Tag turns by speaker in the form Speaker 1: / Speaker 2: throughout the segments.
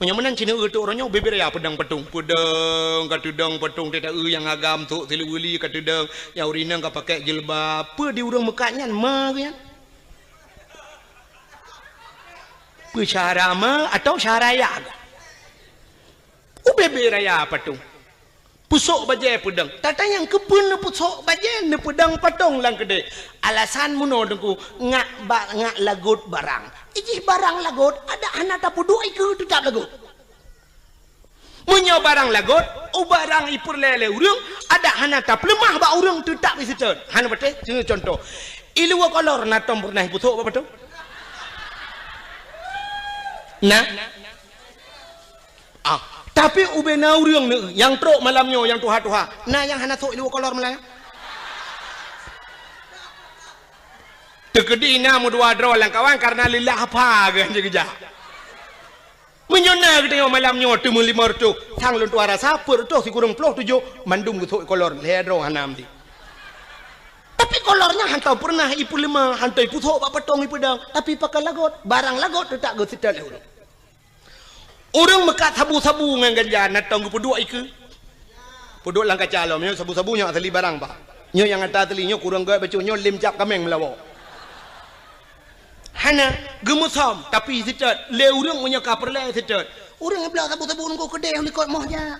Speaker 1: Menyamanan Cina tu orangnya beber ya pedang petung katudang petung tidak yang agam tu tiluli katudang yang urina enggak pakai jilbab apa di urang mekanya mah kan pe syara mah atau syaraya beber ya petung pusok bajai pedang tata yang kepun pusok bajai ne pedang patong lang kede alasan muno dengku ngak lagut barang iji barang lagut ada anak tapu dua iku tu tak lagut munyo barang lagut barang ipur lele urang ada anak tap lemah ba urang tu tak bisa ten hana bete contoh ilu kolor natom pernah pusok apa tu nah tapi ubena urang yang trok malamnya yang tuha-tuha nah yang hana sok ilu kolor melaya tegedina mu dua draw lang kawan karena lillah apa kan je menyona kita malam nyo tu mulimor tu thang lon tuara sapur tu si kurang ploh tujuh mandum tu kolor le draw hanam di tapi kolornya hantau pernah ipu lima hantau ipu sok pak petong ipu dang tapi pakai lagot barang lagot tu tak go sital le orang mekat sabu-sabu ngan ganja natong ipu dua iku podok lang kacalo nyo sabu-sabu nyo asli barang pak nyo yang ata teli nyo kurang ga becu nyo lim cap kameng melawo hana gemusom tapi sitat le urang punya kaperle sitat urang belah sabu-sabu ko kedai likot moh ja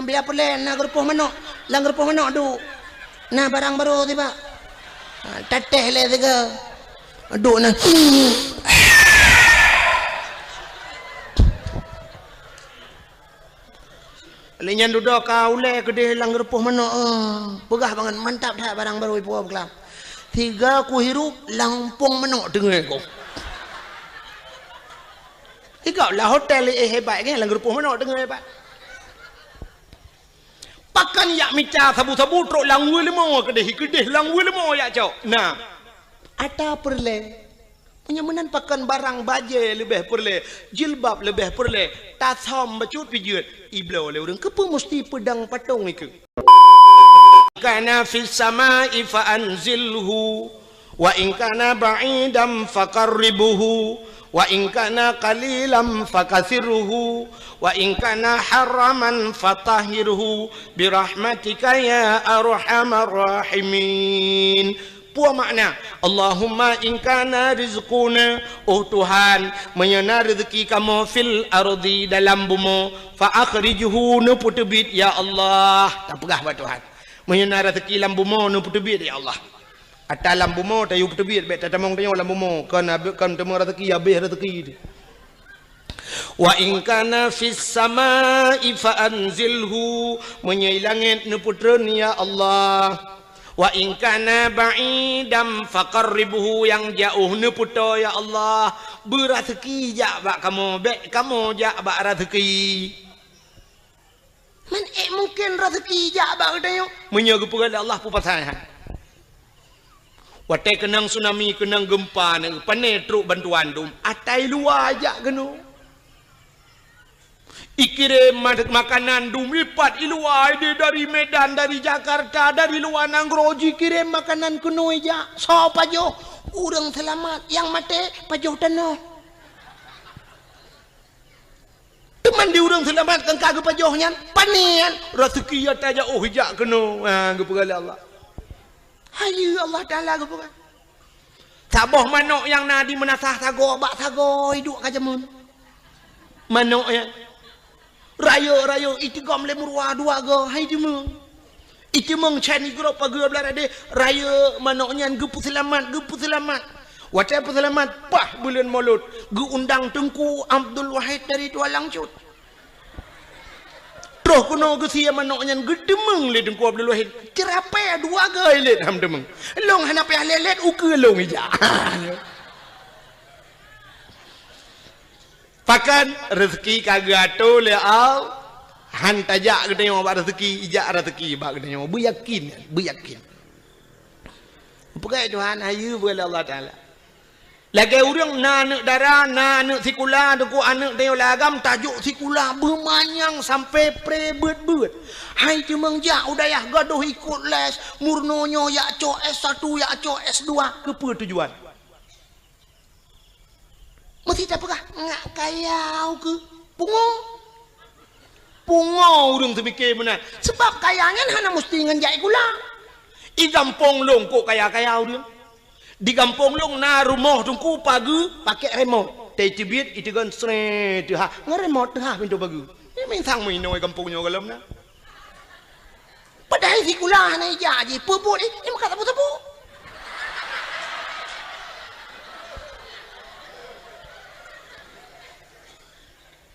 Speaker 1: belah perle na gerpoh manok lang gerpoh manok du nah barang baru tiba teteh le tiga duk na lenyan duduk kau le kedai lang gerpoh manok pegah banget mantap dah barang baru ipu kelam tiga ku hirup lampung menok dengar kau. Ikau lah hotel hebat kan langgar puh menok dengar hebat. Pakan yak mica sabu-sabu trok langwe lemo kedeh langwe lemo yak cok. Nah, ada perle. Penyamanan pakan barang baje lebih perle, jilbab lebih perle, tasom bacut pijut. Iblau le urang kepa mesti pedang patong iku. Kana fis samai fa anzilhu wa in kana ba'idam faqarribuhu wa in kana qalilan fakasirhu wa in kana haraman fatahhirhu birahmatika ya arhamar rahimin. Puan makna Allahumma in kana rizquna Tuhan menyana rezeki kamu fil ardi dalam bumi fa akhrijhu nu putubit ya Allah tak pegah ba Tuhan menyana rezeki dalam bumi nu putubit ya Allah atas dalam bumi tayu putubit bet tamong tayu dalam bumi kan temu rezeki habis rezeki wa in kana fis samai fa anzilhu menyai langit nu putreun ya Allah wa in kana ba'idam faqarribhu yang jauh ne puto ya Allah berazeki jak bak kamu bek kamu jak bak rezeki man mungkin rezeki jak bak dayo menyaga kepada Allah pu pasal watai kenang tsunami kenang gempa ne pane truk bantuan dum atai luar jak geno ikirim makanan dumipat iluai dari Medan, dari Jakarta, dari luar Nangroji kirim makanan kuno aja. So pajoh, urang selamat yang mati pajoh tanah. Teman di urang selamat kan kagak pajohnya, panian rezeki ya taja oh hijak kuno. Gepegala Allah. Hayu Allah Taala gepegala. Saboh manok yang nadi menasah sago bak sago hidup kajamun. Manok ya. Raya itigam le murwa dua go hai dimeng itimeng chani gro pagua belarade raya manoknya gepu selamat wacai selamat pah bulan maulud gu undang Tengku Abdul Wahid dari Tua Langcut troh kuno gu sia manoknya gedemeng le Tengku Abdul Wahid kirape dua go le ham demeng long hanape lelet uke long ija pakan rezeki kagak tu le au han tajak gede mo rezeki ijak rezeki ba gede mo bu yakin pegai Tuhan ayu boleh Allah Taala lagi urang na darah na sikula deku anak dia lagam tajuk sikula bermanyang sampai prebet hai cemeng jak udayah gaduh ikut les murnonyo ya co S1 ya co S2 kepa tujuan mesti tak pegah ngak kayau ke pungo urang tu mikir benar sebab kayanya hana mesti ngenjai kula i gampong long kok kaya-kayau dia di gampong long na rumah tungku pagi pakai remote tei tibit itu kan sret ha ngeremote ha pintu pagi ni main sang main noi kampungnya kalam na padahal si kula hana ija je puput ni maka tabu-tabu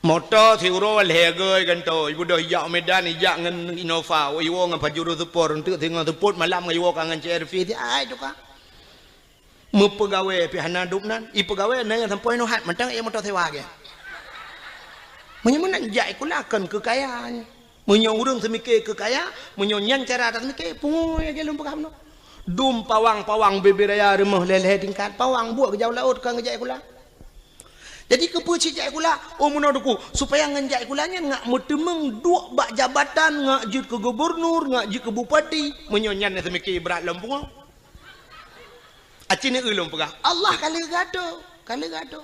Speaker 1: motor thiuro legoi kan to ibu dah yak Medan yak ngan Innova iwo ngan pajuru support untuk tengah support malam iwo kangen CRV ti ai tu ka me pegawai pi hana dupnan i pegawai na yang sampai no hat mentang ia motor sewa ke menyemen jai kulakan kekayaan menyo urang semikir kekaya menyo nyan cara tak semikir pungoy ke lum pegam no dum pawang beberaya rumah leleh tingkat pawang buat ke jauh laut kan ngejai kula jadi kepuci jai kula menaduku supaya ngenjai kulanya ngak mutemeng dua bak jabatan ngak jut ke gubernur ngak jut ke bupati menyonyan semikir berat lempung acine ulung pegah Allah kali gado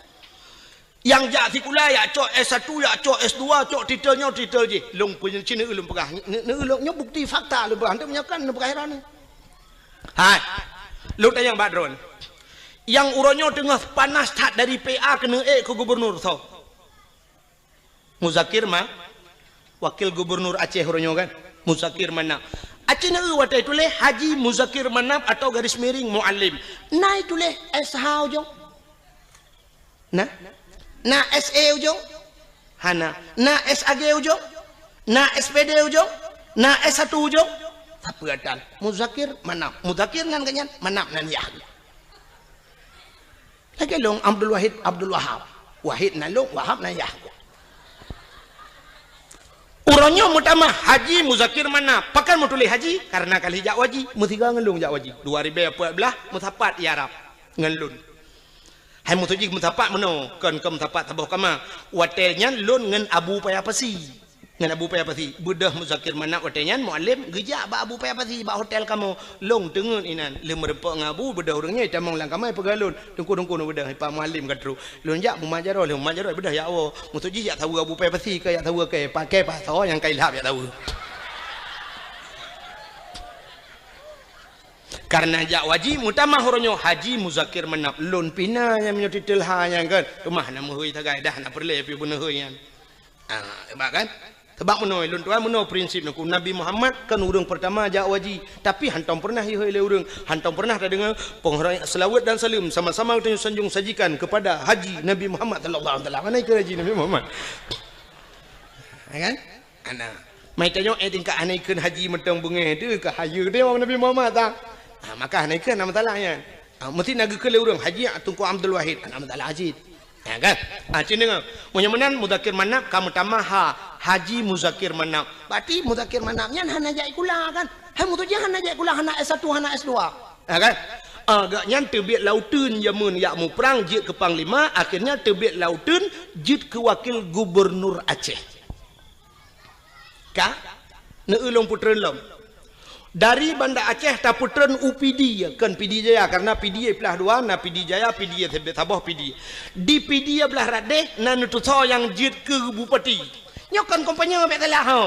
Speaker 1: yang jak si kula ya cok S1 ya cok S2 cok titel je long punya cine ulung pegah ne ulungnya bukti fakta lu berhenti menyakan ne perkara ni hai lu tanya Badron yang uronyo tengah panas tak dari PA kena ke gubernur so Muzakir mah wakil gubernur Aceh uronyo kan Muzakir mana Aceh na watai tulis Haji Muzakir Manap atau garis miring Muallim na tulis SH ujung na SE ujung hana na SAG ujung na SPD ujung na S1 ujung apa dan Muzakir Manap Muzakir kan kanyan Manap nan ya lagi long Abdul Wahab Wahid na long Wahab na yah uronyo mutama Haji Muzakir mana pakan mutuli haji karena kali jak waji mutiga ngelung jak waji 2014 mutapat Arab ngelun hai mutuji mutapat meno kan ke mutapat tabuh kama watelnya lun ngen Abu Payapasi ngan Abu Payapasi budah Muzakir mana watelnya muallim gejak ba Abu Payapasi ba hotel kamu long tengun inan le merepok ngabu budah urangnya tamang lang kamai pegalun tungku no budah pa muallim katru lun jak mumajaro le mumajaro budah ya awo mutuji jak tahu Abu Payapasi ke jak tahu ke pakai paso yang kai lap jak tahu karena jak waji mutama horonyo Haji Muzakir Manap lun pina yang menyo titel ha yang kan rumah nama hui tagai dah nak perle pi beuna hui yang kan sebab menoi lun tuan menoi prinsip naku Nabi Muhammad kan urang pertama jak waji tapi hantam pernah hioi le urang hantam pernah tak dengar penghormatan selawat dan salam sama-sama kita sanjung sajikan kepada Haji Nabi Muhammad sallallahu alaihi wasallam mana ke Haji Nabi Muhammad kan ana mai tanyo tingkat anaikeun haji metong bunge tu ke hayu dia orang Nabi Muhammad tak maka anaikeun nama talanya mesti naga ke le urang Haji Tunku Abdul Wahid nama talah Haji ya kan cina menyemenan Muzakir Manap kamu tamaha Haji Muzakir Manap berarti Muzakir Manapnya hana jai kula kan hai mutu jangan hana jai kula hana S1 hana S2 ya kan agaknya terbit lautun jamun yakmu perang jit ke panglima akhirnya terbit lautun jit ke wakil gubernur Aceh kah ne ulung putren lom dari Banda Aceh ta putren UPD kan PD Jaya karena PD belah dua na PD Jaya PD Sabah PD di PD belah radeh na nutuso yang jit ke bupati nyokan kompanya bet salah ho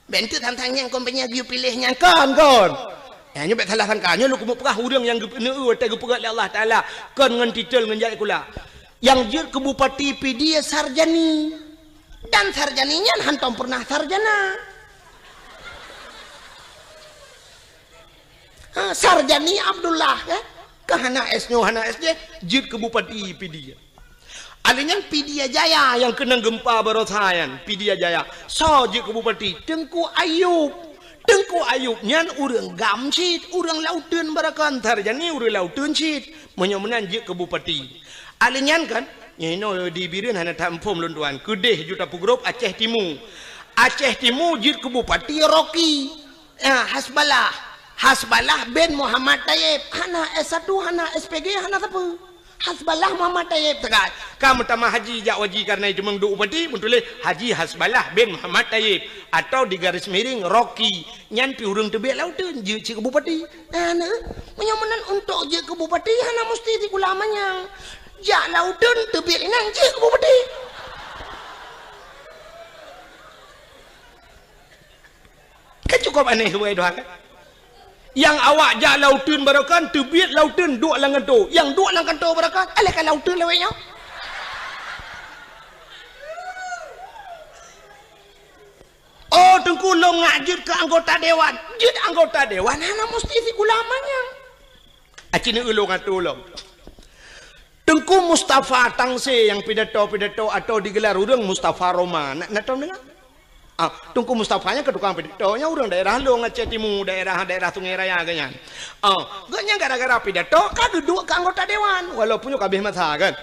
Speaker 1: bentuk tantang yang kompanya giu pilihnya kan ya nyobek salah sangkanya lu kumu perah urang yang geu te gepegat Allah taala kan ngan titel ngan jai kula yang jit ke bupati PD sarjani dan sarjaninya hantam pernah sarjana Sarjani Abdullah ya ke hana S-nya hana S-nya jit ke bupati PD alinya PD Jaya yang kena gempa barosayan PD Jaya so jit ke bupati Tengku Ayub nyan urang gamcit urang lautun barakan sarjani urang lautun cit menyomenan jit ke bupati alinya kan nyino di bireun hana tampom lun tuan kedeh juta pugrop Aceh Timur jit ke bupati Rocky Hasbalah bin Muhammad Tayyib hana S1 hana SPG hana apa Hasbalah Muhammad Tayyib tegat kamu tama haji jak waji karena itu mengdu upati muntulih Haji Hasbalah bin Muhammad Tayyib atau di garis miring Rocky nyan pi urang tebek lautun je ke bupati menyomenan untuk je ke bupati hana mesti ti kulamanya Jak lautun tebik nan je ke budi. Kan cukup aneh ke doa kan? Yang awak jak lautun barakan tebik lautun duk lang kanto. Yang duk lang kanto barakan alih kan lautun lewenya. Oh, tengku lo ngajut ke anggota dewan. Jut anggota dewan ana mesti si ulamanya. Acini ulung atulong. Tengku Mustafa Tangse yang pidato-pidato atau digelar urang Mustafa Roma. Nak tahu dengar? Tengku Mustafanya ke tukang pidatonya urang daerah lo Aceh Timur, daerah Sungai Raya ganyan. Ganya gara-gara pidato ka duduk ke anggota dewan walaupun yo kabeh masa kan.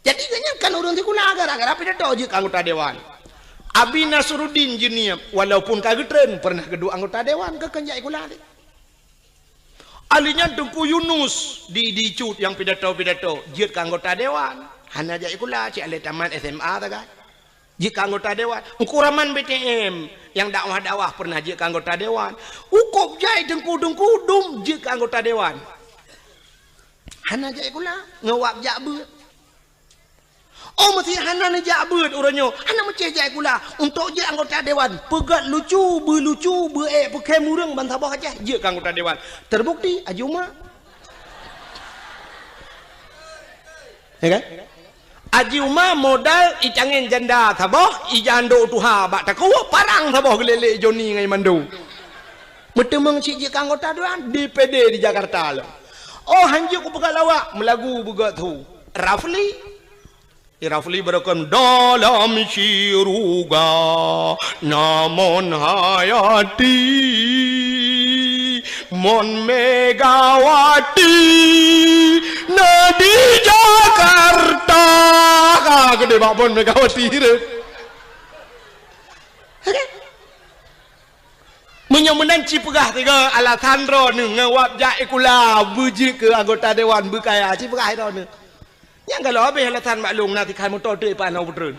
Speaker 1: Jadi ganya kan urang tikuna gara-gara pidato je ke anggota dewan. Abi Nasruddin Jiniam walaupun kagak tren pernah kedua anggota dewan ke kenjai kula alinya Tengku Yunus di cut yang pidato jit ke anggota dewan hana jai kula cik ale tamat SMA ta kan jit ke anggota dewan Ukuraman BTM yang dakwah pernah jit ke anggota dewan ukop jai Tengku dum jit ke anggota dewan hana jai kula ngewap jak beut. Oh mesti hana ni jak beut uranyo. Hana meceh jak kula untuk je anggota dewan. Pegat lucu, berlucu, pakai murang bantabah aja je ke anggota dewan. Terbukti Ajuma. Ya kan? Ajuma modal icangin janda tabah, ijando tuha bak taku parang tabah gelele Joni ngai mandu. Metemeng si je ke anggota dewan DPD di Jakarta lah. Oh hanjuk ku pegat lawak melagu begat tu. Rafli berakan dalam syuruga namun hayati mon Megawati nadi Jakarta gede babon Megawati menyemenan cipegah tiga alasan ro ngewap jak ikula buji ke anggota dewan bekaya cipegah ro ne. Yang kalau habis alasan maklum nanti kamu tahu tu apa nak betul.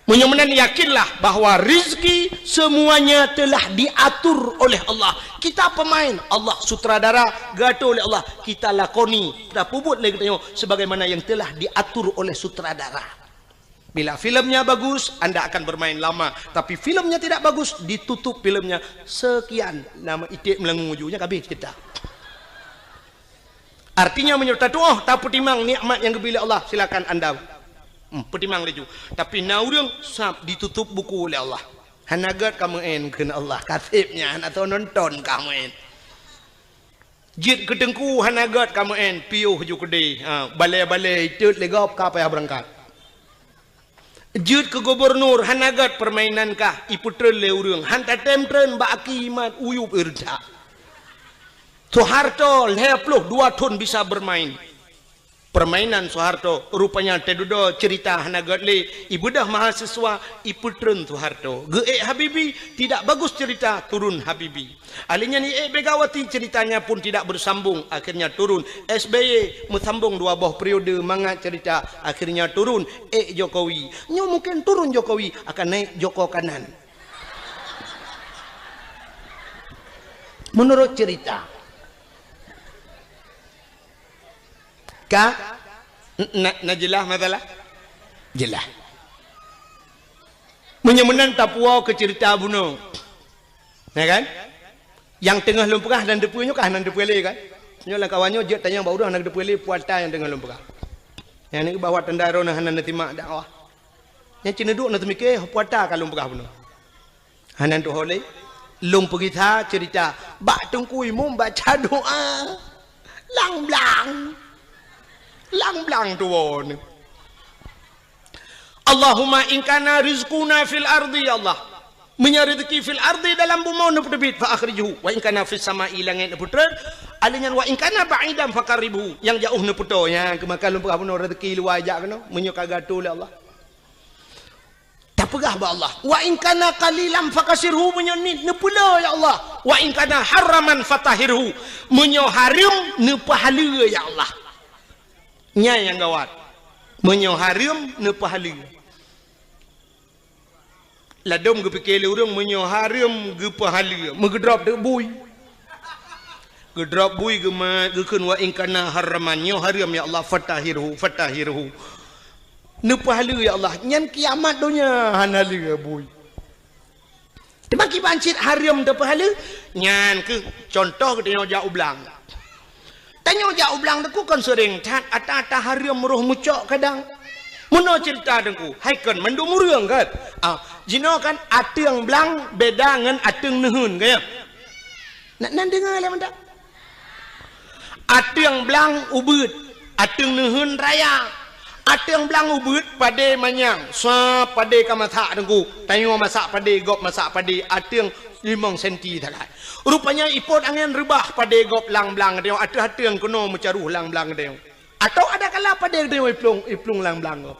Speaker 1: Menyemenan yakinlah bahwa rizki semuanya telah diatur oleh Allah. Kita pemain, Allah sutradara, gato oleh Allah. Kita lakoni, kita puput lagi tengok sebagaimana yang telah diatur oleh sutradara. Bila filmnya bagus, anda akan bermain lama. Tapi filmnya tidak bagus, ditutup filmnya sekian. Nama itik melengung ujungnya habis kita. Artinya menyerta doa tak pertimang nikmat yang diberi Allah silakan anda pertimang leju. Tapi naurung sab ditutup buku oleh Allah. Hanagat kamu kena Allah katibnya atau nonton kamu jit kedengku hanagat kamu piuh ju kede balai-balai tut legop ka payah berangkat. Jit ke gubernur hanagat permainan kah iputrel le urang hanta temtren ba akimat uyup irda. Soeharto 52 tahun bisa bermain permainan Soeharto rupanya tedudo cerita hanagat le ibu dah mahasiswa iputren Soeharto ge Habibi tidak bagus cerita turun Habibi alinya ni Megawati ceritanya pun tidak bersambung akhirnya turun SBY mesambung 2 buah periode mangat cerita akhirnya turun Jokowi nyo mungkin turun Jokowi akan naik Joko kanan menurut cerita Kak, jelas masalah? Jelas. Menyemenan Papua ke cerita bunuh. Ya kan? Yang tengah lumpurah dan depunya kah nan depuele kan? Nyolah kawannya je tanya baru nak depuele puata yang tengah lumpurah. Yang ni bawa tendaro nah nan timak dakwah. Yang cina duk nak mikir puata kan lumpurah bunuh. Hanan tu holei lumpur kita cerita bak tungku imum baca doa. Lang-blang tuon. Allahumma in kana rizquna fil ardi ya Allah. Menyari rezeki fil ardi dalam bumi nu terbit fa akhrijuhu wa in kana fis sama'i langit nu putra alinyan wa in kana ba'idan faqaribuhu yang jauh nu putra yang kemakan lumpur apa rezeki luar ajak kena menyoka gato oleh Allah. Tak pegah ba Allah. Wa in kana qalilan fakasirhu menyonit nu pula ya Allah. Wa in kana haraman fatahirhu menyo haram nu pahala ya Allah. Nya yang gawat menyo haram ne pahala ladom ge pikir urang menyo haram ge pahala megedrop de bui Gedrop bui gemat gekun wa in kana haraman nyo haram ya Allah fatahirhu. Nu pahala ya Allah nyan kiamat dunia hanali bui. Temaki bancit haram dah pahala nyan ke contoh ke tanya jauh belang. Tanya jauh belang tu kan sering tat ata haram roh mucok kadang. Muno cerita dengku, hai kan mandu murang kan. Jino kan ateng belang beda dengan ateng nehun kaya. Nak dengar lah menda. Ateng belang ubud, ateng nehun raya. Ateng belang ubud pade manyang. Sa pade kamata dengku. Tanya masak pade gop masak pade ateng 5 senti takai. Rupanya ipot angin rebah pade gop lang-belang dia. Ateng kuno mencaruh lang-belang dia. Atau ada kala pada dia iplung lang-belang.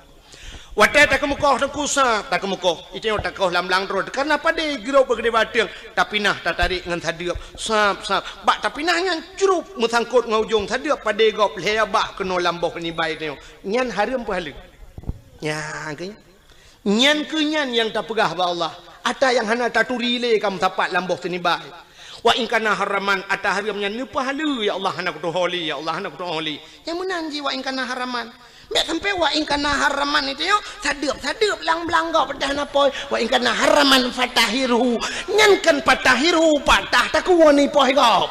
Speaker 1: Watai tak kemukoh dan kusa tak kemukoh. Itu yang tak kau lang-belang terus. Karena pada girau bergede batang. Tapi nah tak tarik dengan tadiap. Sap. Bak tapi nah yang curup musangkut ngaujung tadiap pada gop leha bah kena lamboh ni baik dia. Nyan haram pahala. Ya, kanya. Nyan kenyan yang tak pegah ba Allah. Ata yang hana taturi le kamu tapat lamboh ni baik. Wa in kana haraman ata haramnya ni pahala ya Allah hana kutu holi ya Allah hana kutu holi. Yang menanji wa in kana haraman. Mek sampai wa in kana haraman itu yo sadeup lang-belang gau pedah napoi wa in kana haraman fatahirhu. Nyankan fatahirhu patah tak kuwani poh gau.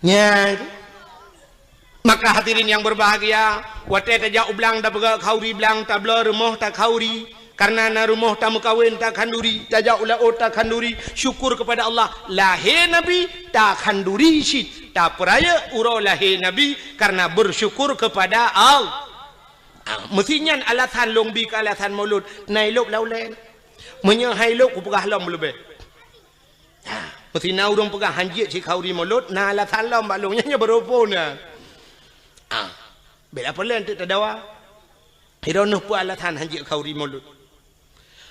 Speaker 1: Nya maka hadirin yang berbahagia, watai tajak ublang dah pegak khauri belang tabla rumah tak khauri. Karena na rumah tamu kawin tak khanduri, tajak ulah tak khanduri, syukur kepada Allah. Lahir Nabi tak khanduri syit, tak peraya uro lahir Nabi karena bersyukur kepada Allah. Mestinya alatan longbi ke alatan maulud, nailok laulen. Menyahailok ku pegah lam lebih. Mesti na urang pegah hanjit si khauri maulud, na alatan lam balungnya berupona. Bela pelan tu tadawa. Hironuh pu alatan hanjit khauri maulud.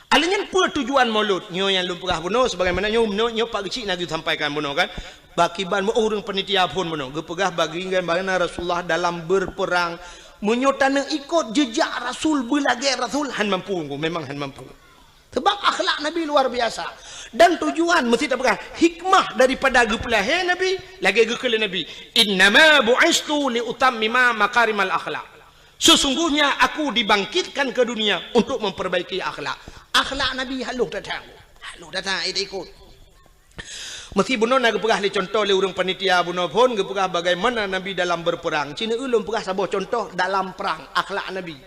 Speaker 1: Alanya apa tujuan maulud? Nyo yang lum pegah buno sebagaimana nyo pak kecil nak sampaikan buno kan. Bakiban orang penitia pun buno. Gepegah bagingan bagaimana Rasulullah dalam berperang menyotana ikut jejak Rasul belagi Rasul han mampu memang han mampu. Sebab akhlak Nabi luar biasa. Dan tujuan mesti tak pegah hikmah daripada gepelahe Nabi lagi gekele Nabi. Innama bu'istu li utammima makarimal akhlak. Sesungguhnya aku dibangkitkan ke dunia untuk memperbaiki akhlak. Akhlak Nabi halus datang ikut. Mesti buno nak pegah le contoh le urang panitia buno pun gepegah bagaimana Nabi dalam berperang. Cina ulun pegah sabah contoh dalam perang akhlak Nabi.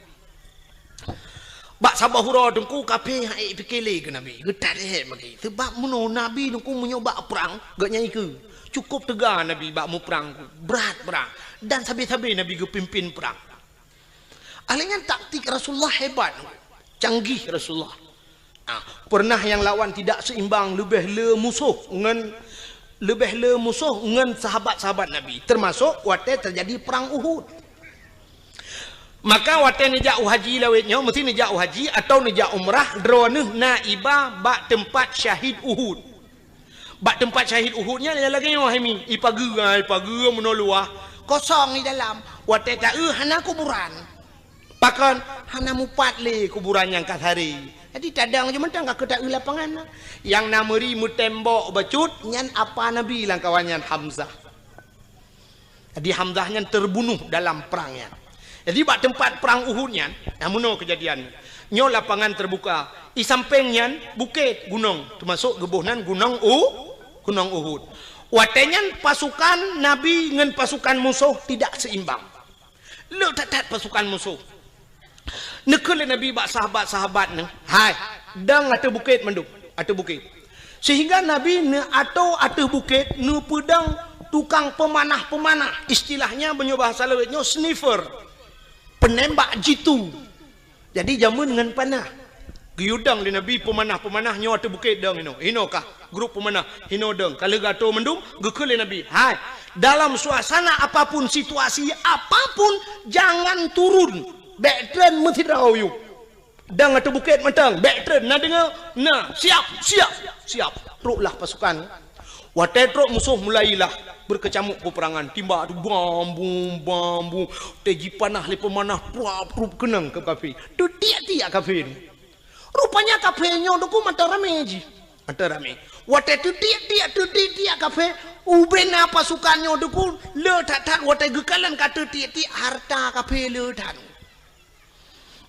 Speaker 1: Bak sabah hura dengku kape hai pikele ke Nabi. Getat he bagi. Sebab buno Nabi dengku menyoba perang gak nyai ke. Cukup tegar Nabi bak mu perang berat perang dan sabi-sabi Nabi gepimpin perang. Alanya taktik Rasulullah hebat. Canggih Rasulullah. Pernah yang lawan tidak seimbang lebih le musuh dengan sahabat-sahabat Nabi. Termasuk waktu terjadi perang Uhud. Maka waktu nejak haji lawetnya mesti nejak haji atau nejak umrah droneh naibah bak tempat syahid Uhud. Bak tempat syahid Uhudnya lagi nyo hemi ipagi menoluah kosong di dalam. Waktu tak hana kuburan. Pakan hana mupat le kuburan yang kat hari. Jadi cadang je mentang kak tak lapangan. Yang nameri mu tembok becut nyan apa Nabi lang kawannya Hamzah. Jadi Hamzah nyan terbunuh dalam perangnya. Jadi bak tempat perang Uhudnya, namuno kejadian. Nyo lapangan terbuka. Di sampingnya bukit gunung, termasuk gebuhnan gunung Uhud. Watenyan pasukan Nabi dengan pasukan musuh tidak seimbang. Lu tak pasukan musuh. Nekele Nabi bak sahabat-sahabat ne. Hai, dang atau bukit menduk, atau bukit. Sehingga Nabi ne atau bukit ne pedang tukang pemanah. Istilahnya banyak bahasa lawetnya sniffer. Penembak jitu. Jadi jamun dengan panah. Giudang di Nabi pemanah nyo atau bukit dang ino kah grup pemanah hino dang. Kalau gato mendung gekele Nabi. Hai, dalam suasana apapun situasi apapun jangan turun. Backtrain mesti tahu you. Dang atau bukit matang, backtrain nak dengar, nah siap. Teruklah pasukan. Watai teruk musuh mulailah berkecamuk peperangan. Timba tu bambu. Teji panah le pemanah prup kenang ke kafir. Tu tiak kafir. Rupanya kafirnya tu mata rame ji. Mata rame. Wate tu dia kafe ubena pasukannya duku le tak wate gekalan kata tiak harta kafe le tan.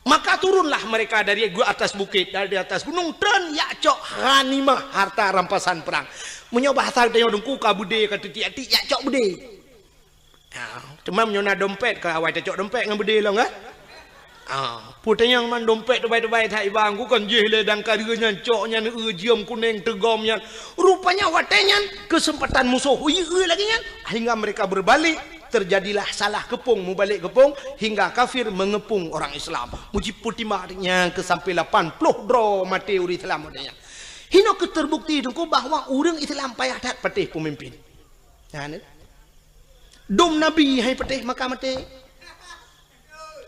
Speaker 1: Maka turunlah mereka dari atas bukit, dari atas gunung dan ya cok ghanimah harta rampasan perang. Menyoba bahasa dia dengku ka bude kata tiak ya cok bude. Cuma menyona dompet ke awal cok dompet dengan bude lah kan? Putih yang man dompet tu baik-baik tak ibang ku kan jeh le dan karanya coknya jiam kuning tegomnya. Rupanya watenya kesempatan musuh lagi kan hingga mereka berbalik. Terjadilah salah kepung mubalik kepung hingga kafir mengepung orang Islam. Muji putih maknya ke sampai 80 dro mati uri Islam adanya. Hino keterbukti dengku bahwa orang Islam payah dat patih pemimpin. Dom Nabi hai patih maka mati.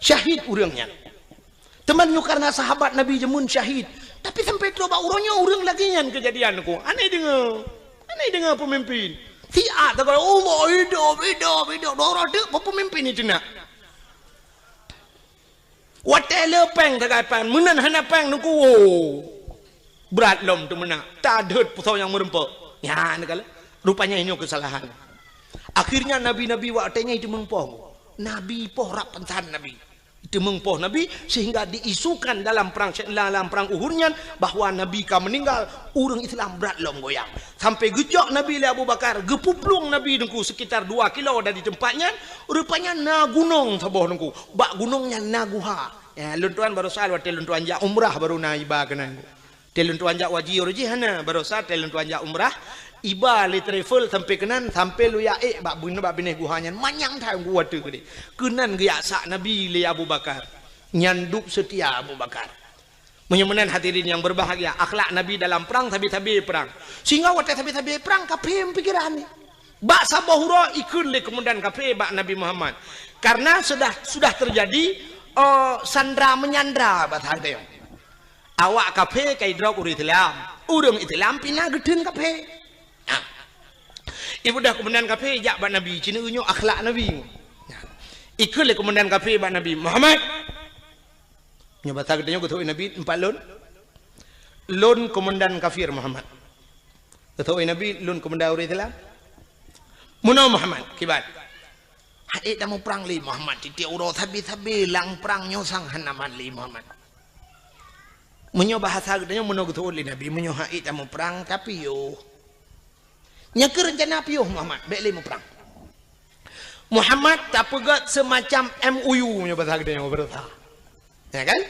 Speaker 1: Syahid urangnya. Temannya karena sahabat Nabi jemun syahid. Tapi sampai coba urangnya urang lagi nyan kejadian ku. Aneh dengar pemimpin. Tiak tak kalau Allah hidup dorang dek pemimpin itu nak. Watai lepeng tak kapan menan hana peng nuku. Berat lom tu menang. Tak ada pusau yang merempak. Ya negala. Rupanya ini kesalahan. Akhirnya nabi-nabi watainya itu mengpoh. Nabi poh rap pensan Nabi. Itu mengpoh Nabi sehingga diisukan dalam perang Uhudnya bahwa Nabi ka meninggal urang Islam berat lom goyang sampai gejok Nabi le Abu Bakar gepuplung Nabi dengku sekitar 2 kilo dari tempatnya rupanya na gunung saboh dengku bak gunungnya naguha ya luntuan baru sal wate luntuan ja umrah baru na iba kena te luntuan ja wajib hana baru sal te luntuan ja umrah iba le travel sampai kenan sampai lu ya bak bineh guhanya manyang thai gua tu gede kenan gaya sak Nabi le Abu Bakar nyanduk setia Abu Bakar menyemenan hadirin yang berbahagia akhlak Nabi dalam perang tabi-tabi perang sehingga waktu tabi-tabi perang kapem pikiran ni bak sabahura ikun le kemudian kape bak Nabi Muhammad karena sudah terjadi sandra menyandra bahasa dia awak kape kai drop urang Islam pindah gedun kape. Ibu dah kemudian kafe jak bak Nabi cina unyu akhlak Nabi. Ikut le kemudian kafe bak Nabi Muhammad. Nyoba tak katanya ketui Nabi 4 lon. Lon komandan kafir Muhammad. Ketui Nabi lon komandan orang Islam. Muno Muhammad kibat. Hai tamu perang li Muhammad titik uro sabi lang perang nyosang hanaman li Muhammad. Menyo bahasa katanya muno ketui Nabi menyo hai tamu perang tapi yo nyaka rencana piuh Muhammad baik lima perang Muhammad tak pegat semacam MOU nya bahasa gede nya berita ya kan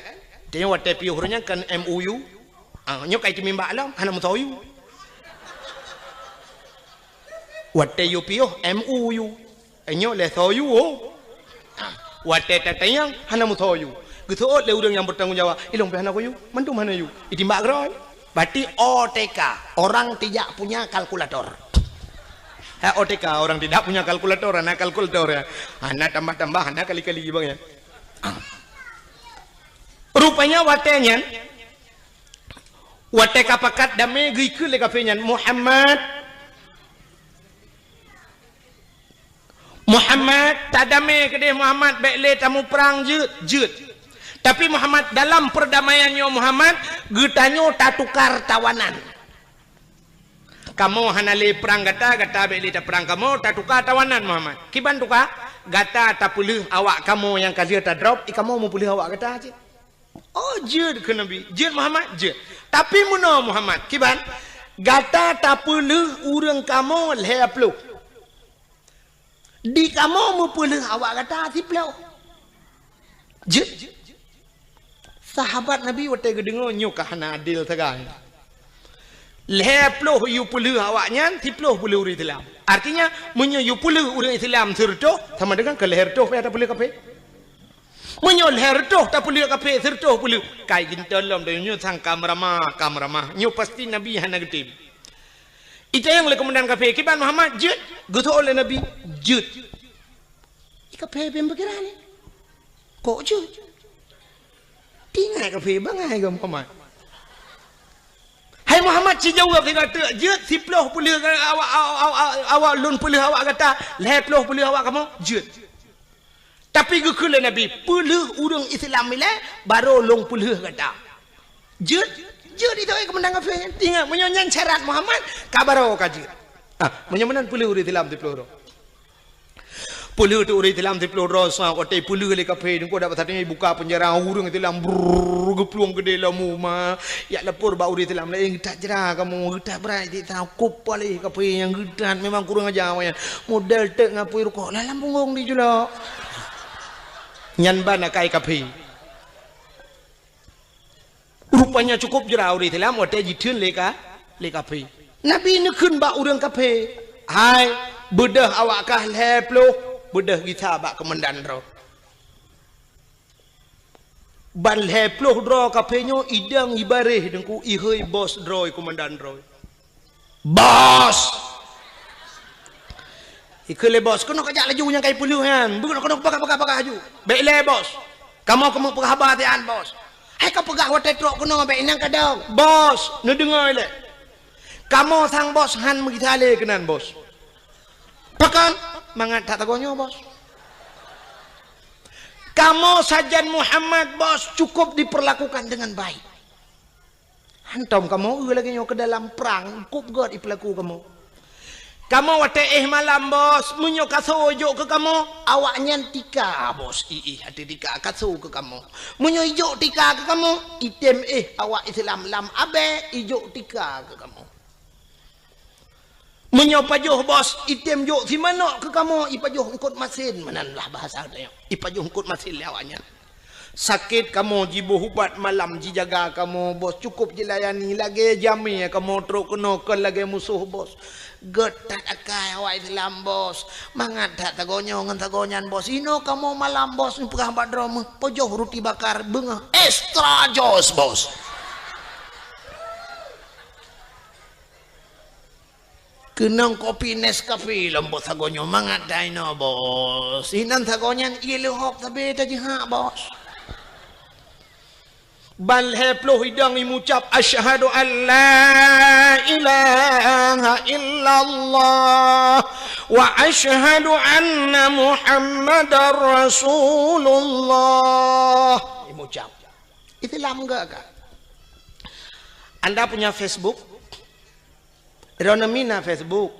Speaker 1: dia waktu piuh nya kan MOU nya kai timimba alam hana mutayu waktu yo piuh MOU nya le soyu waktu tatayang hana mutayu gitu le urang yang bertanggung jawab ilong pe hana koyu mandum hana yu itimbak groy berarti OTK orang tidak punya kalkulator. OTK orang tidak punya kalkulator, anak kalkulator ya. Anak tambah-tambah, anak kali-kali bang ya. Rupanya watenya, wateka pakat dame gikul le kafenya Muhammad tadame kedeh Muhammad baik le tamu perang jut. Tapi Muhammad dalam perdamaiannya Muhammad getanyo tak tukar tawanan. Kamu hanale perang gata beli tak perang kamu tak tukar tawanan Muhammad. Kiban tukar gata tak pulih awak kamu yang kali tak drop, kamu mau pulih awak gata aja. Oh jud ke Nabi, jud Muhammad jud. Tapi muno Muhammad, kiban gata tak pulih urang kamu leplu. Di kamu mau pulih awak gata tiplau. Jud. Sahabat Nabi waktu gedengo nyuk hana adil tegai. Leploh yu puluh awaknya tiploh puluh orang Islam. Artinya menyo yu puluh orang Islam sertoh sama dengan ke leher toh tak puluh kape. Menyo leher toh tak puluh kape sertoh puluh. Kai gintolom dan nyu sang kamramah. Nyu pasti Nabi hana getib. Itu yang le kemudian kape kiban Muhammad jut gutu oleh Nabi jut. Kape pembekiran ni. Kok jut? Tinggal kape bangai gam Muhammad. Hai Muhammad si jawab dia kata jut siploh pulih awak lun pulih awak kata leploh pulih awak kamu jut. Tapi gekula Nabi pulih urang Islam ile baru long pulih kata. Jut Jadi itu komandan kafe. Tinggal menyanyi syarat Muhammad kabaro kaji. Menyaman puluh uri dalam di peluru. Puluh tu uri dalam di peluru. Sang kote puluh le kafe. Dengko dapat tadi buka penjara urung itu dalam geplung gede lamu ma. Ya lepur bau uri dalam le tak jerah kamu tak berai di tahu kup le kafe yang gedan memang kurang aja awalnya. Model tek ngapui rukuk lalam punggung di jula. Nyan bana kai kafe. Rupanya cukup jerah uri dalam kote jitun le kafe. Nabi ni kun ba urang kafe. Hai, bedah awak kah leplo, bedah kita bak komandan ro. Ban leplo dro kafe nyo idang ibareh dengku ihoi bos dro komandan ro. Bos. Ikele bos, kono kajak laju yang kai puluhan. Kono pakai haju. Baik le bos. Kamu perhabatian bos. Hai kau pegah watai truk kono baik nang kadang. Bos, nu dengar le. Kamu sang bos han megitale kenan bos. Pakan mangat tak tagonyo bos. Kamu sajan Muhammad bos cukup diperlakukan dengan baik. Hantom kamu lagi nyo ke dalam perang kup god diperlaku kamu. Kamu wate malam bos munyo kasojo ke kamu awaknya tika bos hati tika kaso ke kamu. Munyo ijo tika ke kamu item awak Islam lam abe ijo tika ke kamu. Menyopajuh bos item jo si mana ke kamu ipajuh engkut masin mananlah bahasa dia ipajuh engkut masin lawanya sakit kamu jibuh ubat malam jijaga kamu bos cukup jilayani lagi jami kamu truk kena ke lagi musuh bos getat akai awak Islam bos mangat tak tagonyo ngan tagonyan bos ino kamu malam bos pegah badrom pojoh roti bakar bengah extra jos bos. Kenang kopi Nescafe lembut sagonyo mangat daino bos. Inan sagonyan iluhok tapi tajiha bos. Bal heploh hidang imucap asyhadu an la ilaha illallah wa asyhadu anna Muhammadar Rasulullah. Imucap. Islam enggak kak? Anda punya Facebook? Rona mina Facebook.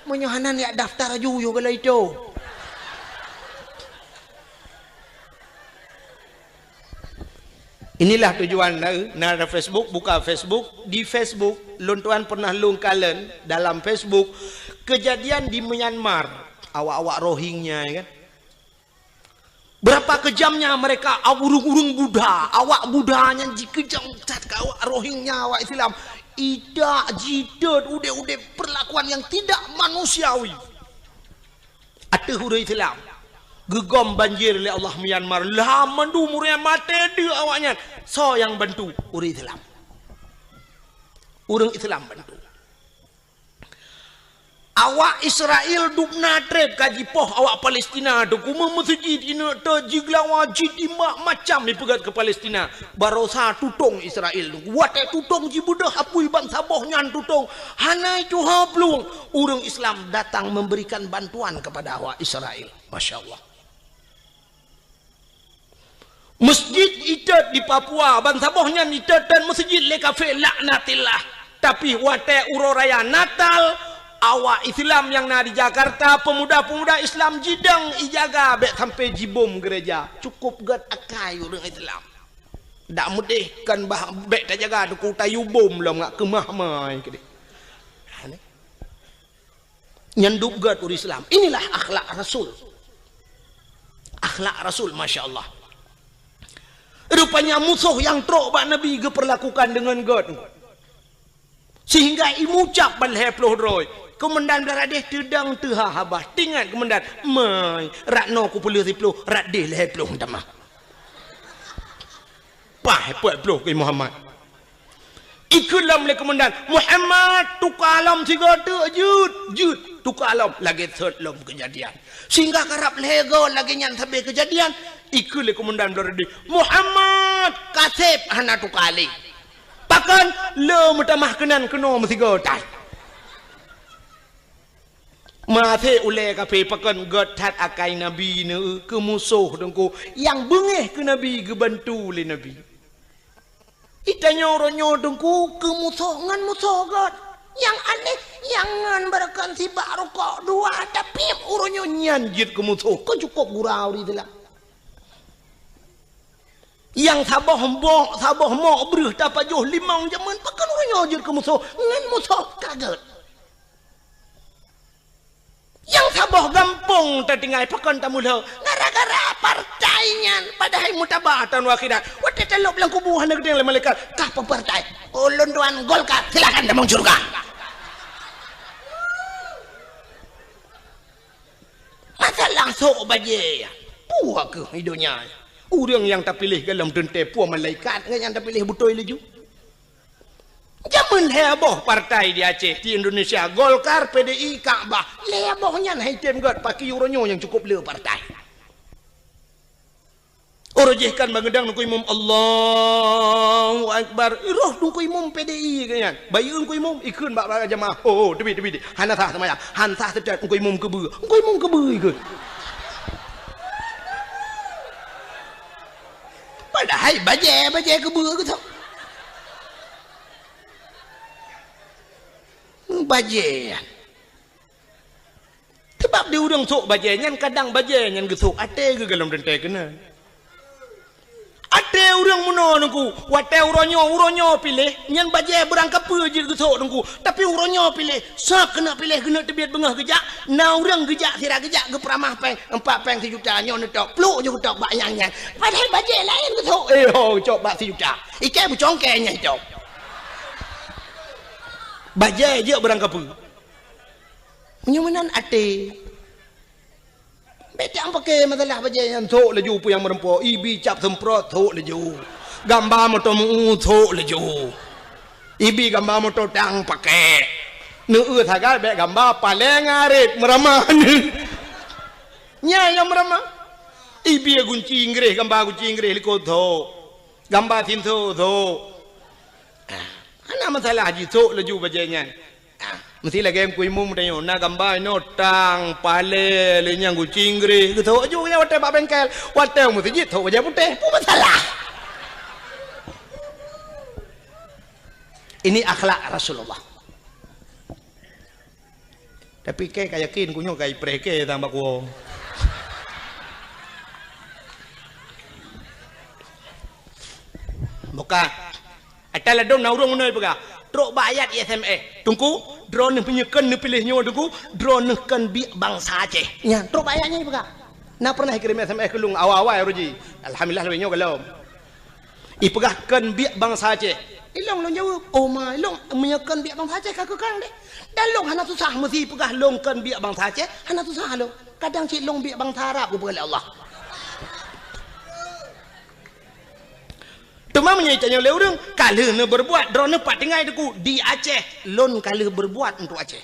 Speaker 1: Menyohanan ya daftar aja kalau itu. Inilah tujuan nara Facebook, buka Facebook. Di Facebook, luntuan pernah lungkalen dalam Facebook kejadian di Myanmar. Awak-awak Rohingya ya kan. Berapa kejamnya mereka urung-urung Buddha, awak Buddhanya dikejam cat ke awak Rohingya, awak Islam. Ida jidat udah perlakuan yang tidak manusiawi. Ada huruf Islam gegom banjir oleh Allah Myanmar lah mandu muria mati dia awaknya so yang bantu huruf Islam urang Islam bantu awak Israel dukna trep kaji poh awak Palestina tu kuma masjid ina tajigla wajid imak macam dipegat ke Palestina barosa tutong Israel tu wate tutong jibudah apui bangsa boh nyan tutong hanai tu hablung urang Islam datang memberikan bantuan kepada awak Israel. Masya Allah. Masjid idat di Papua bangsa boh nyan idat dan masjid le kafe laknatillah tapi wate uroraya Natal awak Islam yang na di Jakarta pemuda-pemuda Islam jidang ijaga bet sampai jibom gereja cukup gad akai orang Islam dak mudih kan bah bet tak jaga tu tayu bom lah ngak kemah mai ke nyanduk gad orang Islam. Inilah akhlak Rasul Masya Allah. Rupanya musuh yang trok bak Nabi geperlakukan dengan gad sehingga imucap balheploh roy komandan beradeh tedang teha habah tinggal komandan mai rakno ku puluh siploh radeh leheploh tamah pah heploh ke Muhammad ikulam le komandan Muhammad tukalam tiga jud tukalam lagi third lom kejadian sehingga karap lego lagi nyan sampai kejadian ikul le komandan beradeh Muhammad kasep hana tukali pakan le mutamah kenan keno mesigo tai mathe ule kape pakan gotat akai Nabi ne ke musuh dengku yang bengeh ke Nabi ke bantu le Nabi Itanya oronyo dengku kemusohan musogat. Yang aneh jangan berakan si baru kok dua tapi uronyo nyanjit kemusoh kok cukup gurau di dalam. Yang sabah mo berih dapat joh limang jaman pakan uronyo nyanjit kemusoh ngan musoh kaget. Yang sabah gampang tertinggal pakan tamulah gara-gara partainya padahal mutabatan wakidah waktu telok bilang kubuhan negeri yang malaikat kah partai ulun tuan Golkar silakan demong surga masalah sok baje puak ke hidupnya orang yang tak pilih dalam dente puak malaikat yang tak pilih betul laju Jaman heboh partai di Aceh, di Indonesia, Golkar, PDI, Ka'bah. Hebohnya haitem god pakai euronyo yang cukup le partai. Orojehkan bangedang nungku imam Allahu Akbar. Roh nungku imam PDI kan. Bayi nungku imam ikun bak jamaah. Oh, debi. Hanasah sama ya. Hansah sedat nungku imam kebe. Nungku imam kebe ikut. Padahal baje kebe ke tau. Baje sebab dia orang sok baje nyan kadang baje nyan gesok ate ke dalam dente kena ate orang muno nungku wate uronyo pilih nyan baje berangkap je gesok nungku tapi uronyo pilih sak kena pilih kena tebiat bengah gejak na orang gejak sira gejak ke peramah peng 4 peng 1 juta nyon tok pluk je tok bak yang padahal baje lain gesok cok bak 1 juta ikai bucongke nya cok bajai je berangkap menyamanan ate betak pakai masalah bajai yang thok laju pu yang merempo ibi cap semprot thok laju gambar motor mu thok laju ibi gambar motor tang pakai nu thagal be gambar paling arit meramah nya yang meramah ibi gunci inggris gambar gunci inggris liko thok gambar tin thok ana masalah haji tok laju bajanya mesti lagi yang kuimum tanya na gambar no tang pale le nyang gucingre ke tok ju ya wate bak bengkel wate mesti jit tok baja putih apa masalah ini akhlak Rasulullah tapi kayak yakin kunyo kai preke tambah ku bukan atala dong na urang unai pega trok bayat ISME tungku drone penyekan ni pilihnya tungku drone kan bi bangsa Aceh nya trok bayatnya pega na pernah kirim SMS ke lung awal-awal roji alhamdulillah lebihnya kalau ipegah kan bi bangsa Aceh ilong long jawab oh my long menyekan bi bangsa Aceh kakak kan deh dan long hana susah mesti pegah long kan bi bangsa Aceh hana susah lo kadang cik long bi bangsa Arab ke Allah Tuma menyaitanya oleh orang kalau ne berbuat drone pak tinggal deku di Aceh lon kalau berbuat untuk Aceh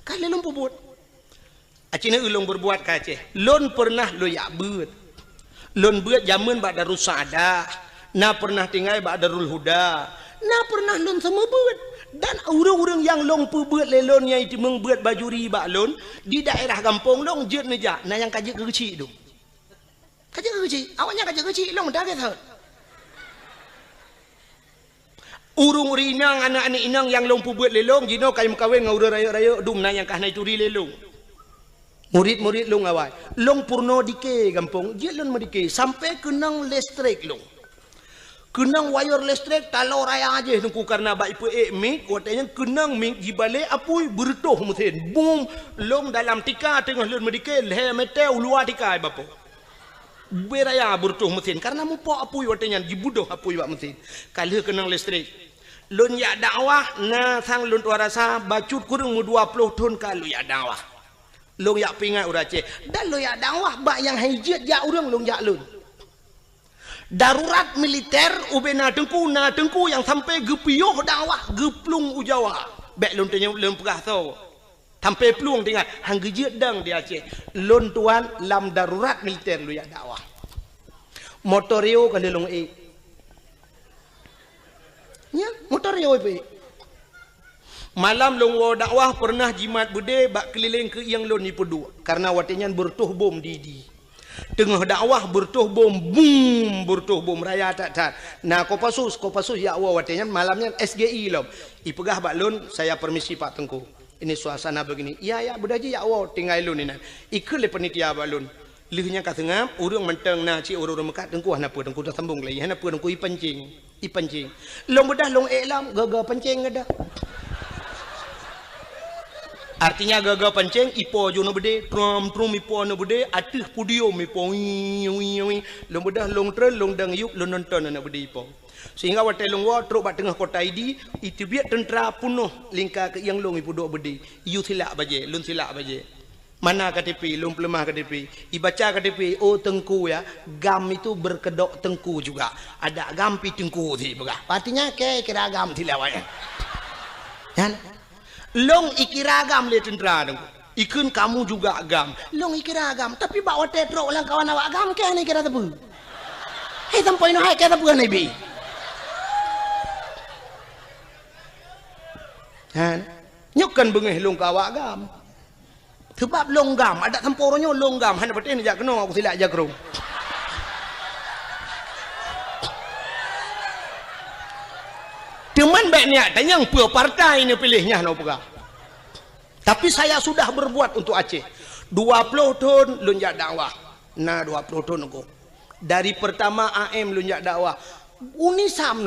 Speaker 1: kalau lon berbuat Aceh ne ulung berbuat ke Aceh lon pernah lo yak beut zaman bak Darus Saadah na pernah tinggal bak Darul Huda na pernah lon semua beut dan orang-orang yang long perbuat lelon yang itu membuat bajuri bak lon di daerah kampung long jet neja na yang kajik kecil tu kajik kecil awaknya kajik kecil long dah kata urung rinang anak-anak inang yang lompu buat lelong jino kayu kawin ngau raya-raya dum na yang kah nai turi lelong murid-murid long awal long purno dike gampong je lon medike sampai kenang listrik long kenang wire listrik talau raya aja nungku karena baik pe mik watanya kenang mik jibale apui bertoh mesin boom long dalam tika tengah lon medike le metel luar tika bapo beraya bertuh mesin karena mupo apui watanya jibudoh apui bak mesin kalau kenang listrik lun ya dakwah na sang lun warasa bacut kurang mu 20 tahun kalau ya dakwah lung ya pingat urace dan lu ya dakwah bak yang hijit ya urang lung ya lun darurat militer ubena tengku yang sampai gepioh dakwah geplung ujawa bek lun tanya lun pegah tau sampai pelung tinggal hang gejit dang di Aceh lun tuan lam darurat militer lu ya dakwah motorio kan lung nya motor yo pe malam long wo dakwah pernah jimat bude bak keliling ke yang lon ni pedu karena watinya bertuh bom di Tengah dakwah bertuh bom, boom, bertuh bom raya tak. Nah, ko pasus ya Allah watenya malamnya SGI lom. Ipegah bak lun, saya permisi Pak Tengku. Ini suasana begini. Ya bedaji ya Allah tinggal lun ini. Ikut le panitia bak lun. Lihnya kata ngap, urang menteng na ci urang mekat Tengku hana pu Tengku dah sambung lagi. Hana pu Tengku ipancing. Long bedah long elam gaga pancing ada. Artinya gagal pancing ipo jo no bede trum ipo no bede atih pudio ipo wi long bedah long tren long dang yuk long nonton na bede ipo sehingga wate long wa truk bat tengah kota idi itu biak tentera punuh lingka ke yang long ipo do bede yu silak baje lun silak baje mana KTP long pelemah KTP ibaca KTP oh Tengku ya gam itu berkedok Tengku juga ada gam pi Tengku ti begah artinya kira gam tilawai kan long ikiragam le tentera dong. Ikun kamu juga agam. Long ikiragam. Tapi bawa tetro ulang kawan awak agam ke ni kira tepu. Hei tampai no hai kira tepu ni bi. Han. Nyukan bengeh long kawak agam. Sebab long gam ada temporonyo long gam. Han betul ni jak kena aku silak jak rong. Teman baik niat dan yang pua partai ini pilihnya no pega. Tapi saya sudah berbuat untuk Aceh. 20 tahun lunjak dakwah. Nah 20 tahun aku. Dari pertama AM lunjak dakwah. Unisam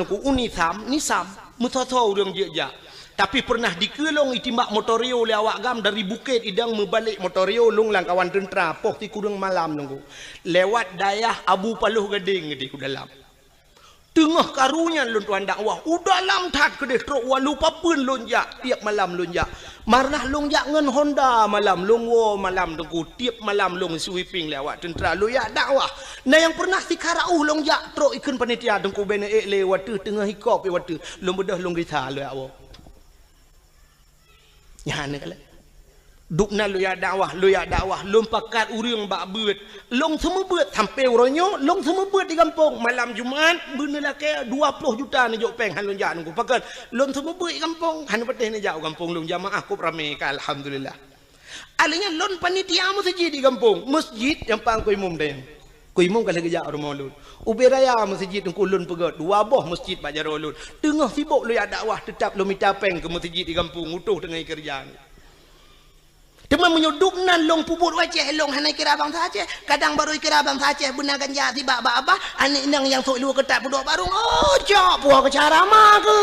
Speaker 1: nisam muthatau urang jeja. Tapi pernah dikelong itimbak motorio oleh awak gam dari Bukit Idang membalik motorio lung langkawan tentera poh ti kurang malam nunggu. Lewat dayah Abu Paluh Gading di ku dalam. Tengah karunya lun tuan dakwah udah lam tat kedeh truk wa lupa pun lonjak tiap malam lonjak marnah lonjak ngen Honda malam longwo malam tengku tiap malam long sweeping lewat tentera loyak dakwah nah yang pernah sikarau lonjak truk ikun panitia tengku bene lewat tengah hikop lewat long bedah long rita loyak awak nyane kala dukna loyak dakwah long pakat urang bak beut long semua beut sampai uronyo long semua beut di kampung malam Jumaat bener ke 20 juta ni jok peng han long jak nunggu pakat long semua beut di kampung han peteh ni jak kampung long jamaah kup rame ka alhamdulillah alinya long panitia masjid di kampung masjid yang pang kuimum dayang kuimum kala gejak rumah lun uberaya masjid tengku lun pegat dua boh masjid bajaro lun tengah sibuk loyak dakwah tetap lo minta peng ke masjid di kampung utuh dengan kerjaan. Teman menyuduk nan long puput wajah long hanai kira bang Aceh kadang baru kira bang Aceh benar ganja tiba apa anik nang yang sok lu ketat budok barung oh cok puah ke cara mah ke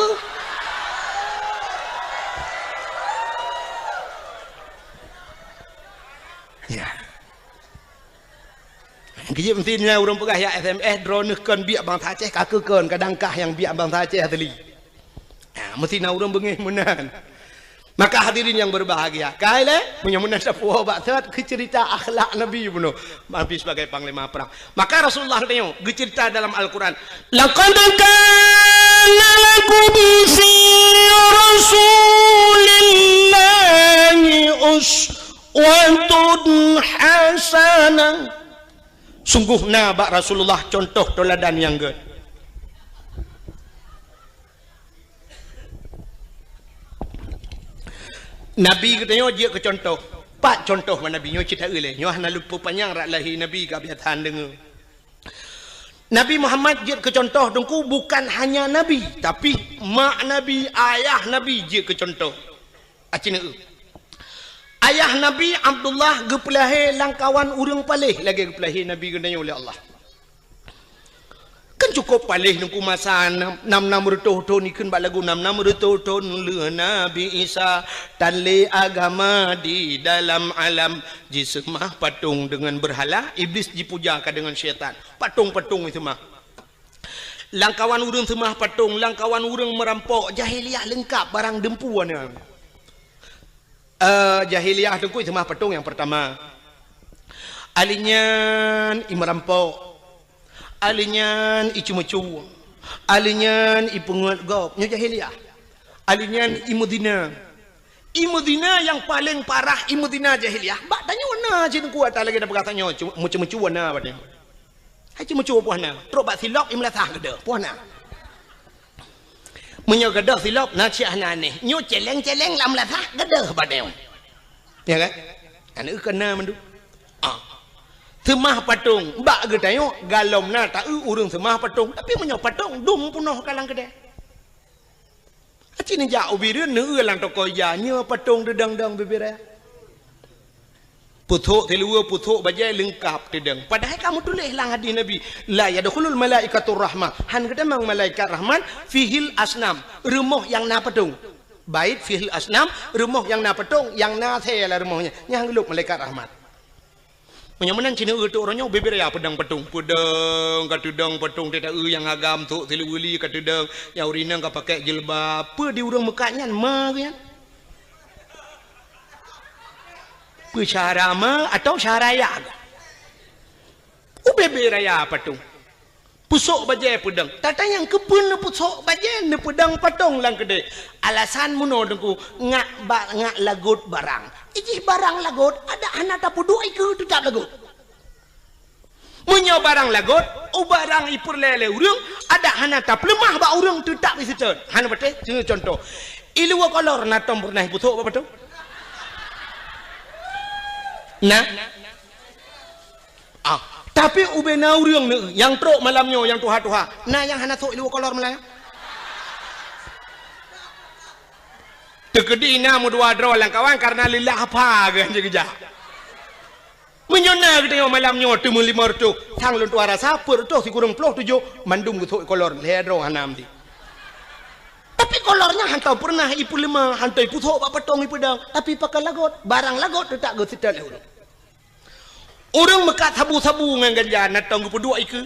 Speaker 1: ya kejip mestinya urang pegah ya SMS drone kan biak bang Aceh kakekan kadang kah yang biak bang Aceh teli mesti na urang bengeh menan. Maka hadirin yang berbahagia, kaile punya munasab wabak saat cerita akhlak Nabi bunuh, Nabi sebagai panglima perang. Maka Rasulullah tengok cerita dalam Al-Quran. Laqad kana lakum fi Rasulillahi uswatun hasanah. Sungguh nabak Rasulullah contoh teladan yang gede. Nabi katanya dia ke contoh. Pak contoh mana Nabi nyo cerita ele. Nyo hana lupa panjang rak lahi Nabi ka biatan dengar. Nabi Muhammad dia ke contoh dengku bukan hanya Nabi tapi mak Nabi, ayah Nabi dia ke contoh. Acina ayah Nabi Abdullah gepelahe langkawan urang palih lagi gepelahe Nabi katanya oleh Allah. Kan cukup palih nungku masa 66 tahun ikun bak lagu 66 tahun le Nabi Isa tanle agama di dalam alam jisemah patung dengan berhala iblis dipujakan dengan syaitan patung-patung itu mah langkawan urang semah patung langkawan urang merampok jahiliah lengkap barang dempuan jahiliah dengku semah patung yang pertama alinyan merampok alinyan icu-mecu alinyan ipungut gop nya jahiliah alinyan imudina yang paling parah imudina jahiliah bak tanya warna cin kuat lagi dah berkatanya mecu-mecu warna badnya hai mecu puana teruk bak silap imlasah gede puana menyo gede silap na ciah nane nyu celeng-celeng lam lasah gede badnya ya kan ana kena mendu semah patung bak ge tayo galom na tak urang semah patung tapi menyo patung dum punoh kalang kedai acin ja ubireun neu lang toko ya nya patung dedang-dang bibira puthuk tilua puthuk bajai lengkap dedang padahal kamu tulis lang hadis nabi la yadkhulul malaikatur rahmah han kata mang malaikat rahman fihil asnam rumah yang na patung bait fihil asnam rumah yang na patung yang na the lah rumahnya yang geluk malaikat rahmat menyamanan cina tu orangnya bebera ya pedang patung pedang katudang patung tidak yang agam tu tiluli katudang yang urina enggak pakai jilbab apa di urang mekanya ma kan pe cara ma atau cara ya bebera ya patung pusuk bajai pedang tata yang kepun pusuk bajai ne pedang patung lang kedai alasan muno dengku ngak lagut barang iji barang lagut ada anak tapu dua iku tu tak lagut munyo barang lagut barang ipur lele urang ada anak tap lemah ba urang tu tak visitor hana bete contoh ilu kolor na tom pernah pusuk apa tu nah tapi ubena urang yang trok malamnya yang tuha-tuha nah yang hana sok ilu kolor melaya tegedi namu dua draw lang kawan karena lillah apa kan jegeja menyona kita malam nyotu mulimor tu thang lon tuara sapur tu si kurang ploh tujuh mandum gitu kolor ledro hanam di tapi kolornya hantau pernah ipu lima hantau ipu thok apa tong ipu dang tapi pakai lagot barang lagot tu tak go sital le urang mekat sabu-sabu ngan ganja natong ipu dua iku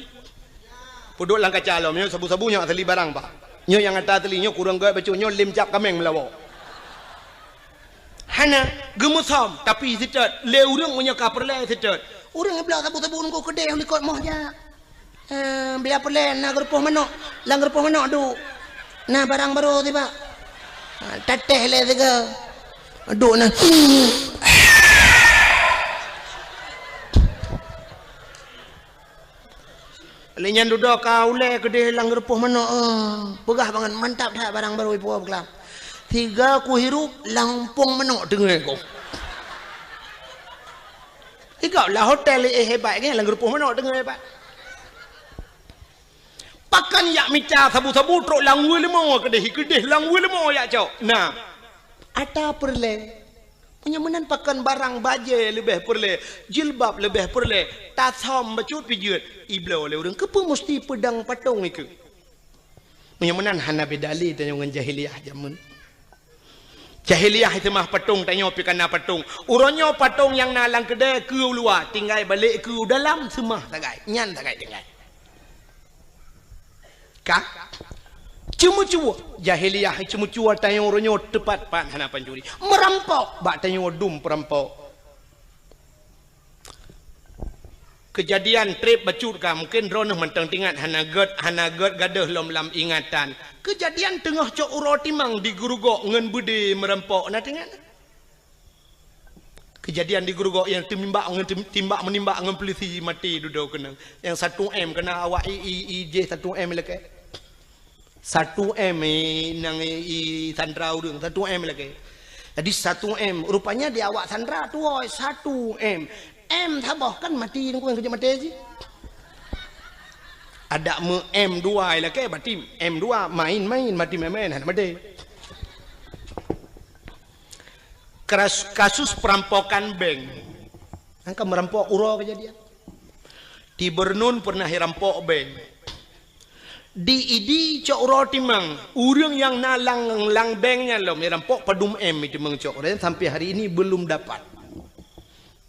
Speaker 1: puduk lang kacalo nyo sabu-sabu nyo asli barang ba nyo yang ata teli nyo kurang ga bacu nyo lim cap kameng melawo hana gemusom tapi sitat le urang punya kaperle sitat urang belah sabu-sabu ngko kedai likot moh ja belah perle na gerpoh manok lang gerpoh manok du nah barang baru tiba teteh le tiga du na lenyan duduk kau le kedai lang gerpoh manok pegah banget mantap dah barang baru ibu kelam tiga ku hirup lampung menok dengar kau. Tiga lah hotel hebat kan lang gerpoh menok dengar hebat. Pakan yak mica sabu-sabu trok langwe lemo kedeh langwe lemo yak cok. Nah, ada perle. Penyamanan pakan barang baje lebih perle, jilbab lebih perle, tasom bacut pijut, iblo le urang kepu mesti pedang patung iku. Penyamanan hana bedali tanya dengan jahiliyah jamun. Jahiliyah itu mah patung tanya pikana patung. Uronyo patung yang nalang kedai ke luar tinggal balik ke dalam semah tagai. Nyan tagai tinggal. Kak cemu-cemu jahiliyah cemu-cemu tanya uronyo tepat pan hana pancuri. Merampok bak tanya dum perampok. Kejadian trip bacut ka mungkin ronah mentang tingat hana ged gadah lom ingatan. Kejadian tengah cok uro timang di gurugok ngen budi merampok na tingat. Kejadian di gurugok yang timbak menimbak ngen polisi mati duduk kena. Yang 1M kena awak IJ 1M leke. 1M nang sandra urang 1M leke. Jadi 1M rupanya di awak sandra tu 1M. M tabah kan mati nunggu yang kerja mati sih. Ada M2 lah ke berarti M2 main mati mati. Kasus perampokan bank. Angka merampok uro kejadian. Di Bernun pernah rampok bank. Di ID cok uro timang. Urang yang nalang lang banknya loh merampok padum M itu mengcok. Dan sampai hari ini belum dapat.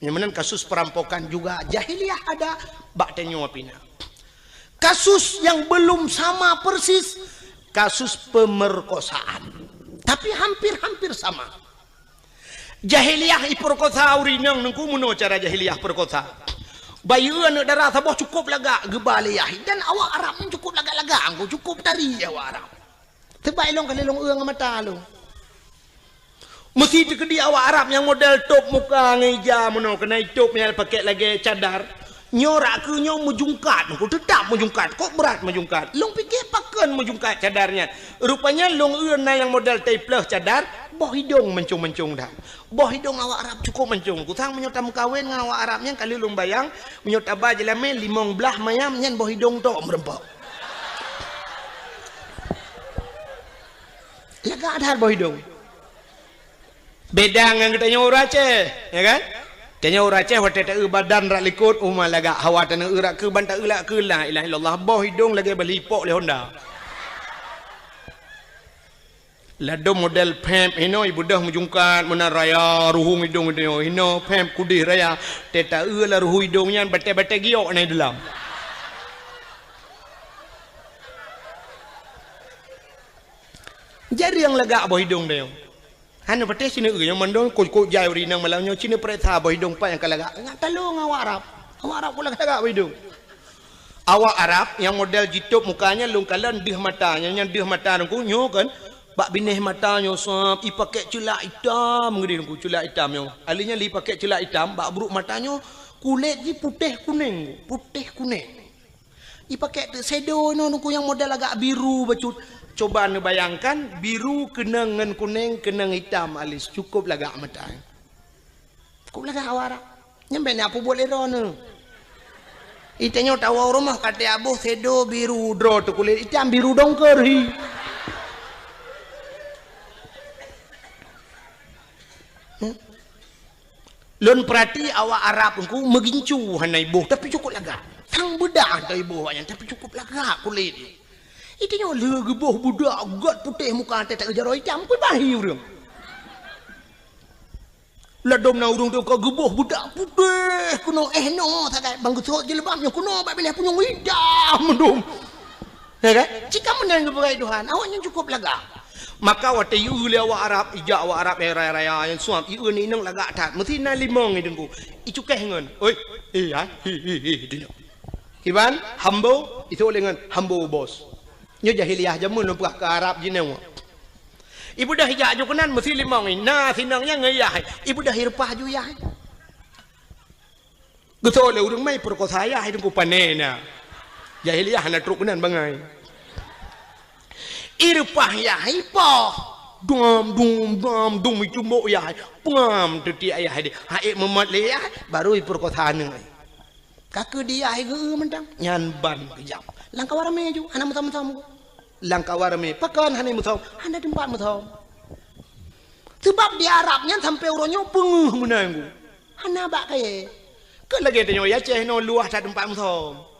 Speaker 1: Yang kasus perampokan juga jahiliyah ada bak tenyo pina. Kasus yang belum sama persis kasus pemerkosaan. Tapi hampir sama. Jahiliyah iperkosa urinang nengku muno cara jahiliyah perkosa. Bayuan darah sabah cukup laga gebaliyah dan awak Arab cukup laga-laga angku cukup tari awak Arab. Tebai long kalilong eung mata long. Mesti di awak Arab yang model top muka ngeja mono kena top yang pakai lagi cadar nyorak ke nyo mujungkat aku tetap mujungkat kok berat mujungkat long fikir pakan mujungkat cadarnya rupanya long euna yang model tay plus cadar boh hidung mencung-mencung dah. Boh hidung awak Arab cukup mencung. Kutang menyotam kawin dengan awak Arabnya kali lung bayang, menyota bajelame limong belah mayam nyen boh hidung tok merempak. Lega ada boh hidung. Beda dengan kita nyawa Aceh, ya kan? Tanya orang Aceh waktu tak badan rak likut umah laga hawa tanah urak ke bantak ulak ke la ilaha illallah boh hidung lagi belipok le Honda. Lado model pemp hino ibu dah mujungkat mana raya ruhung hidung itu hino pemp kudih raya teta la ruhu hidungnya bete-bete giok naik dalam. Jadi yang lega boh hidung dia. Hana pete sini yang mandong kok jai urinang malangnya sini pereta boh hidung pa yang kalaga. Ngat talong awak Arab. Awak Arab pula kalaga boh hidung. Awak Arab yang model jitup mukanya lungkalan dih matanya yang dih mata nungku nyo kan. Bak binih matanya sap i pakai celak hitam ngedi nungku celak hitam yo. Alinya li pakai celak hitam bak buruk matanya kulit ji putih kuning. I pakai shadow nungku yang model agak biru bacut. Coba anda bayangkan biru kenang dengan kuning kenang hitam alis cukup lagak mata. Cukup lagak awak. Nyampe ni apa boleh rono. Itanya tahu rumah kata abuh shadow biru draw tu kulit hitam biru dongker hi. Lon perhati awak Arab engku megincu hanai ibu tapi cukup lagak. Tang bedak hanai ibu awaknya tapi cukup lagak kulit. Itinya lagi boh budak gat putih muka tak kejar hitam ku bahi urang. Ladom na urang tu ka geboh budak putih kuno no tak bang gusok jilbabnya kuno bak pilih punya hitam mendung. Ya kan? Jika menang kepada Tuhan awaknya cukup lagak. Maka waktu iu le awak Arab ijak awak Arab raya yang suam iu ni nang lagak tat mesti na limong idengku. I cukeh ngon. Oi, ai dinyo. Iban hambo itu dengan hambo bos. Nyo jahiliyah jamun lumpah ke Arab jinau. Ibu dah hijak ju kenan mesti limong ni. Nah sinangnya ngeyah. Ibu dah hirpah ju yah. Betul le urang mai perkosa ayah idengku panena. Jahiliyah na truk kenan bangai. Irpah ya hipoh dum itu mbok ya pam teti ayah dia haik memat le ya baru perkotaan ni kakak dia ge mentang nyan ban kejam langkah warame ju hana mutam langkah warame pakan hana mutam hana tempat mutam sebab di Arabnya sampai uronyo penguh menanggu hana bak kaye ke lagi tanya ya ceh no luah tak tempat mutam.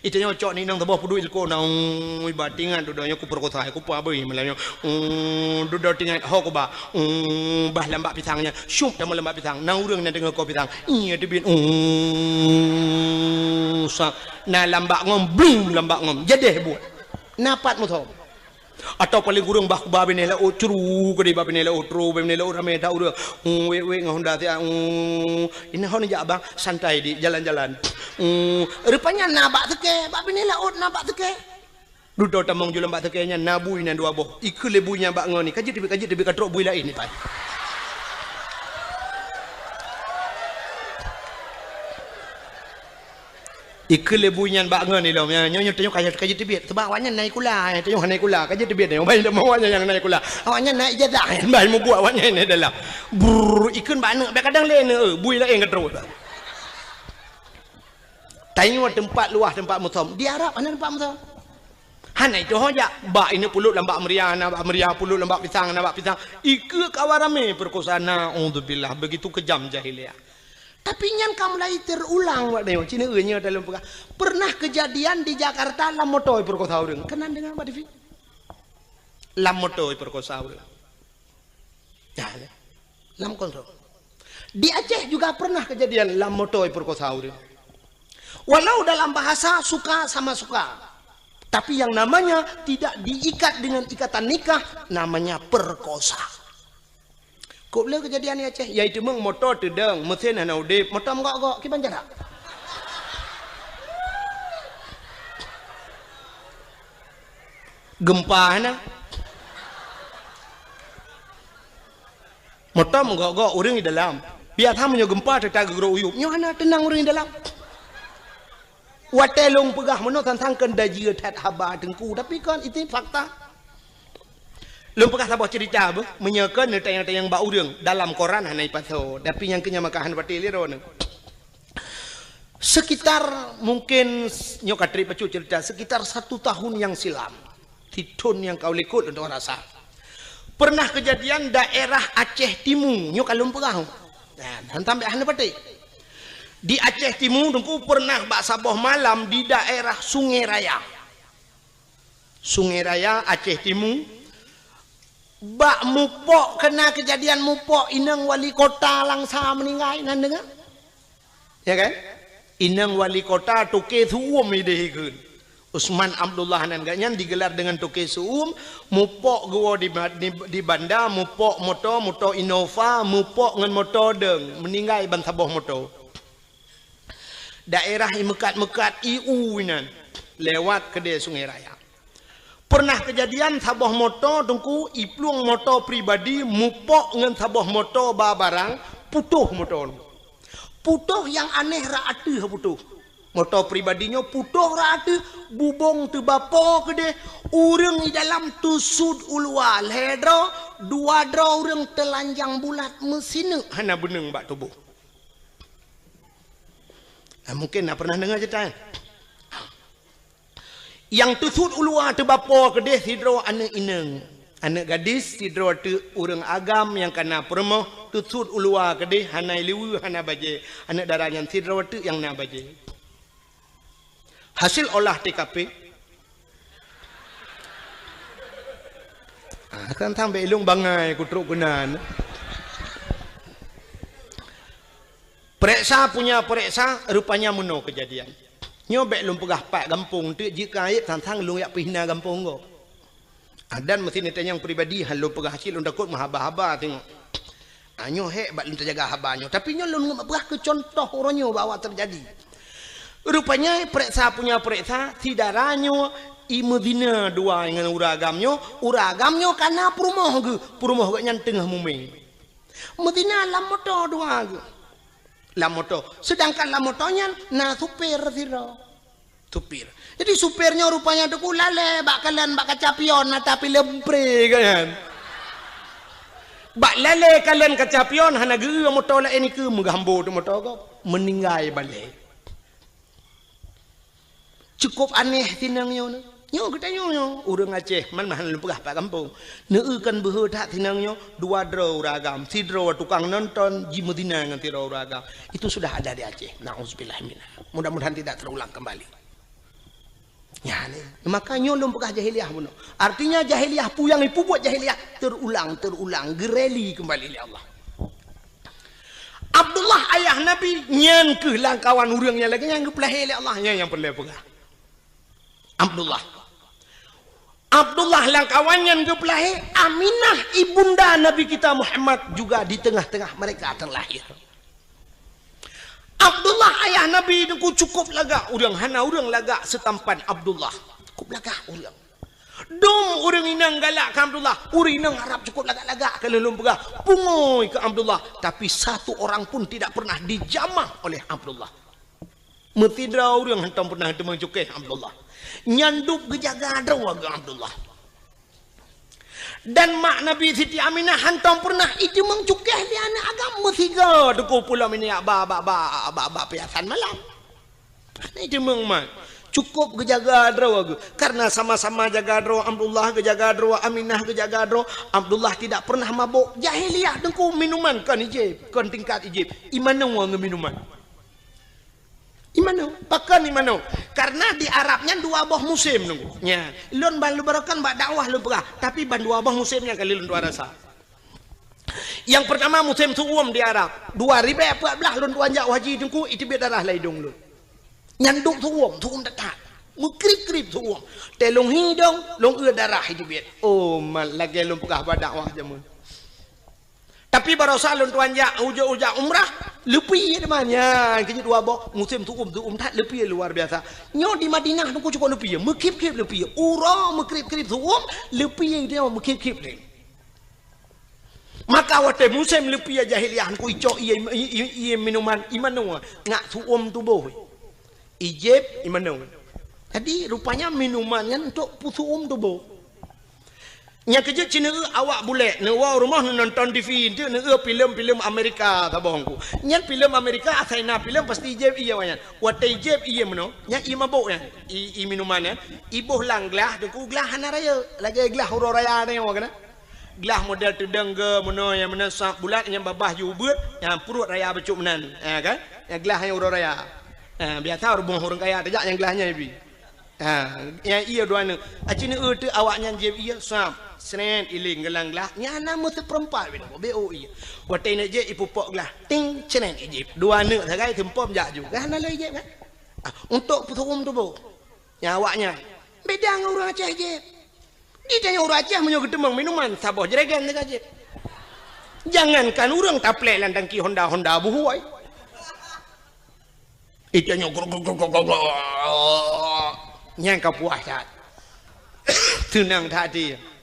Speaker 1: Itu nyo cok ni nang tebah pudu ilko nang batingan dudanya ku perkota ku pa beuy melanyo dudo tingan ho ko ba bah lambak pisangnya syup dah lambak pisang nang urang na dengar ko pisang iya debin sa na lambak ngom blum lambak ngom jedeh buat napat mu tho atau paling urang bah ku ba benela o curu ke di ba benela o tro benela o rame ta urang we ngahonda ti ini hon ja abang santai di jalan-jalan. Rupanya nabak teke, bak bini laut nabak teke. Duduk tamang jual nabak teke nya nabui nan dua boh. Ikut lebunya bak ngoni. Kaji tibi katrok bui lain ni pai. Ikut lebunya bak ngoni lom. Nyonya tanya kaji tibi. Sebab awaknya naik kula, tanya naik kula. Kaji tibi ni. Baik dah awaknya yang naik kula. Awaknya naik jadah. Baik mau buat awaknya ni dalam. Brr, ikut mana? Kadang lain bui lain katrok. Tengok tempat luah tempat mutam. Di Arab mana tempat mutam? Hana itu hoja. Bak ini pulut lambak meriah, nambak meriah pulut lambak pisang, nambak pisang. Ika kawarame perkosana. Alhamdulillah begitu kejam jahiliyah. Tapi nyan kamu lagi terulang wak dewa. Cina enya dalam perkara. Pernah kejadian di Jakarta lam motoi perkosa urang. Kenan dengan Pak Devi? Lam motoi perkosa urang. Ya, lam kontrol. Di Aceh juga pernah kejadian lam motoi perkosa urang. Walau dalam bahasa suka sama suka, tapi yang namanya tidak diikat dengan ikatan nikah, namanya perkosa. Kau boleh kejadian ni Aceh, yaitu meng motor tedang, mesin hana udip, motor gok kiban jarak. Gempa hana, motor gok orang di dalam. Biar hamnya gempa tetap gerok uyup, nyo hana tenang orang di dalam. Watelong pegah mano tentang kendajir tat haba tengku tapi kan itu fakta. Lum pernah sabah cerita apa? Menyekan tayang-tayang bau urang dalam koran hanai paso. Tapi yang kenya makahan batil liro ne. Sekitar mungkin nyokatri pacu cerita sekitar 1 tahun yang silam. Tidun yang kau likut untuk rasa. Pernah kejadian daerah Aceh Timur, nyok alum perang. Nah, sampai hanai batik. Di Aceh Timur dengku pernah bak sabah malam di daerah Sungai Raya. Sungai Raya Aceh Timur. Bak mupok kena kejadian mupok inang wali kota langsa meninggal nan dengar ya kan inang wali kota tuke suum idehikeun Usman Abdullah nan ganyan digelar dengan tuke suum mupok gua di banda mupok moto Innova mupok ngan moto deng meninggal ban saboh moto daerah mekat IU nan lewat ke de Sungai Raya. Pernah kejadian sabah moto tungku iplung moto pribadi mupok ngan sabah moto barang putuh moto. Putuh yang aneh raatu putuh. Moto pribadinya putuh raatu bubong tu bapo kede urang di dalam tusud ulwal hedro dua dro urang telanjang bulat mesine hana beneng bak tubuh. Nah, mungkin pernah dengar cerita yang tusud ulua tu bapa kedeh sidro anak ineng anak gadis sidro tu urang agam yang kena permoh tusud ulua kedeh hanai liwu hana baje anak darah yang sidro tu yang na baje hasil olah TKP kan tang belung bangai kutruk gunan periksa punya periksa rupanya meno kejadian nyobek lum pegah pak gampung tu jika ayat tantang lung yak pihna gampung go dan mesti neta yang pribadi hal lum pegah hasil lum takut mahaba-haba tengok anyo hek bak lum terjaga habanyo tapi nyo lum pegah ke contoh oronyo bawa terjadi rupanya periksa punya periksa sidaranyo imedina dua dengan uragamnyo kana perumoh ge nyan tengah muming medina lam moto dua ge lamoto sedangkan lamotonya na supir siro supir jadi supirnya rupanya tu lale bak kalian bak kacapion tapi lepre kan bak lale kalian kacapion hana geu moto la ini ke menggambo tu moto ko meninggal balik cukup aneh tinangnya nyo kita nyo urang Aceh man mahan lepegah pak kampung neukan beuh tak tinangnya dua dro ragam sidro tukang nonton ji Medina ngan tiro ragam itu sudah ada di Aceh nauzubillah minna mudah-mudahan tidak terulang kembali ya nih makanya lum pegah jahiliyah buno artinya jahiliyah puyang ipu buat jahiliyah terulang gereli kembali oleh Allah Abdullah ayah Nabi nyen ke langkawan urangnya lagi yang gepelahi oleh Allah yang perlu pegah Abdullah langkawannya gepelahi Aminah ibunda Nabi kita Muhammad juga di tengah-tengah mereka terlahir Abdullah ayah Nabi itu cukup laga urang hana urang laga setampan Abdullah cukup laga urang dom urang inang galak ke Abdullah urang inang harap cukup laga-laga kalau lum pegah pungoy ke Abdullah tapi satu orang pun tidak pernah dijamah oleh Abdullah metidra urang hantam pernah temang cukai Abdullah nyanduk gejaga ke Abdullah dan mak Nabi Siti Aminah hantam pernah itu mengcukeh di anak agama tiga duku pulau ini ba piasan malam itu mengmat cukup gejaga karena sama-sama jaga Abdullah gejaga Aminah gejaga Abdullah tidak pernah mabuk jahiliyah dengku minuman kan ijib kan tingkat ijib imana wang minuman imano pakan imano karena di Arabnya dua buah musim nunggu nya lon balu barakan bak dakwah lu pegah tapi ban dua buah musimnya kali lon dua rasa yang pertama musim suum di Arab 2014 lon dua jak haji dengku itu bedarah laidung lu nyanduk suum dekat mukrip suum telung hidung long darah itu bet oh mal lagi lon pegah bak dakwah jamun tapi baru salun tuan jak ujak umrah lepi namanya kini dua boh musim tuum tak lepi luar biasa nyo di Madinah tu cukup lepi mekip lepi ura mekrip tuum lepi dia mekip ni maka waktu musim lepi jahiliyah ku ico iya minuman imano ngak tuum tubuh ijib imano jadi rupanya minumannya untuk tuum tubuh Nya kerja Cina awak boleh ne wa rumah nonton TV tu ne filem-filem Amerika tabongku. Nya filem Amerika asaina filem pasti jeb iya wanyan. Watai jeb iya meno. Nya i mabuk ya. I minuman ya. Ibuh lang gelah tu ku gelah hana raya. Lagi gelah huru raya ni wa kana. Gelah model tedeng ke meno yang mena sak bulat yang babah ju beut yang perut raya becuk menan. Kan? Yang gelah yang huru raya. Biasa orang kaya tajak yang gelahnya ibi. Yang iya dua ni. Acini tu awaknya jeb iya sam. Senen iling gelang gelah nya nama tu perempat BO iya. Watai nak je ipupok gelah ting senen ijip. Dua ni sagai tempom jak ju. Kan ala ijip kan. Untuk puturum tu bo. Nya awaknya beda dengan orang Aceh je. Dia tanya orang Aceh menyo gedemang minuman sabah jeragan dekat je. Jangankan orang taplek landang ki Honda buhuai. Itanya nyang kapuas tenang tadi.